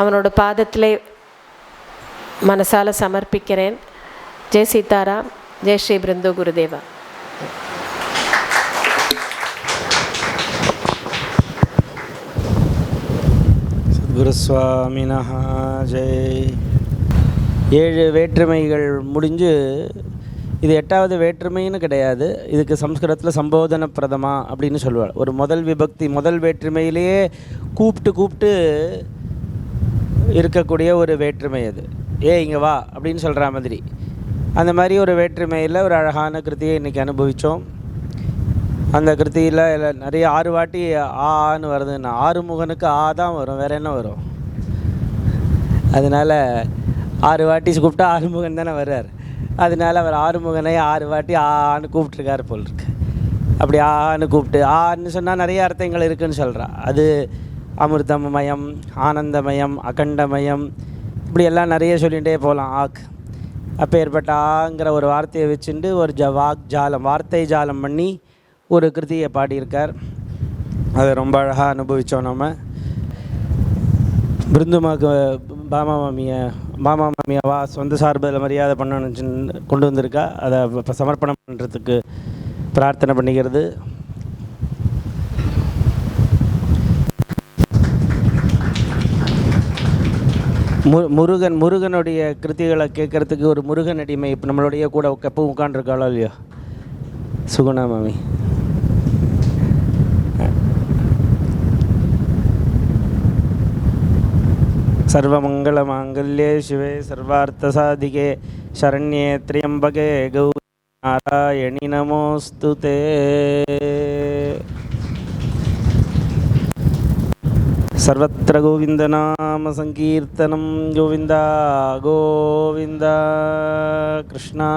அவனோட பாதத்திலே மனசால சமர்ப்பிக்கிறேன். ஜெய் சீதாராம். ஜெய் ஸ்ரீ பிருந்து குருதேவா. குருஸ்வாமினஹ ஜெய். 7 வேற்றுமைகள் முடிஞ்சு இது 8வது வேற்றுமைன்னு கிடையாது. இதுக்கு சம்ஸ்கிருதத்தில் சம்போதன பிரதமா அப்படின்னு சொல்லுவாள். ஒரு முதல் விபக்தி முதல் வேற்றுமையிலேயே கூப்பிட்டு இருக்கக்கூடிய ஒரு வேற்றுமை அது. இங்கே வா அப்படின்னு சொல்கிற மாதிரி அந்த மாதிரி ஒரு வேற்றுமையில் ஒரு அழகான கிருத்தியை இன்றைக்கி அனுபவித்தோம். அந்த கிருத்தியில் நிறைய 6 வாட்டி ஆன்னு வருதுன்னா ஆறுமுகனுக்கு தான் வரும், வேறு என்ன வரும்? அதனால் 6 வாட்டி கூப்பிட்டா ஆறுமுகன் தானே வர்றார். அதனால் அவர் ஆறுமுகனை 6 வாட்டி ஆன்னு கூப்பிட்ருக்காரு போல் இருக்கு. அப்படி ஆன்னு கூப்பிட்டு ஆன்னு சொன்னால் நிறைய அர்த்தங்கள் இருக்குதுன்னு சொல்கிறா. அது அமிர்தமயம், ஆனந்தமயம், அகண்டமயம், இப்படி எல்லாம் நிறைய சொல்லிகிட்டே போகலாம். அப்போ ஏற்பட்ட ஆங்கிற ஒரு வார்த்தையை வச்சுட்டு ஒரு வாக் ஜாலம் வார்த்தை ஜாலம் பண்ணி ஒரு கிருதியை பாடியிருக்கார். அதை ரொம்ப அழகாக அனுபவித்தோம். நம்ம பிருந்துமாக்கு பாமா மாமியாவா சொந்த சார்பில் மரியாதை பண்ணணுன்னு கொண்டு வந்திருக்கா. அதை இப்போ சமர்ப்பணம் பண்ணுறதுக்கு பிரார்த்தனை பண்ணிக்கிறது. முருகனுடைய கிருத்திகளை கேட்குறதுக்கு ஒரு முருகன் அடிமை இப்போ நம்மளுடைய கூட எப்போ உட்காண்டிருக்காளோ இல்லையோ சுகுணா மாமி. சர்வமங்கள மாங்கல்யே சிவே சர்வார்த்த சாதிகே சரண்யே த்ரியம்பகே கௌரி நாராயணி நமோஸ்துதே. सर्वत्र गोविन्दनाम संकीर्तनं गोविन्दा गोविन्दा कृष्णा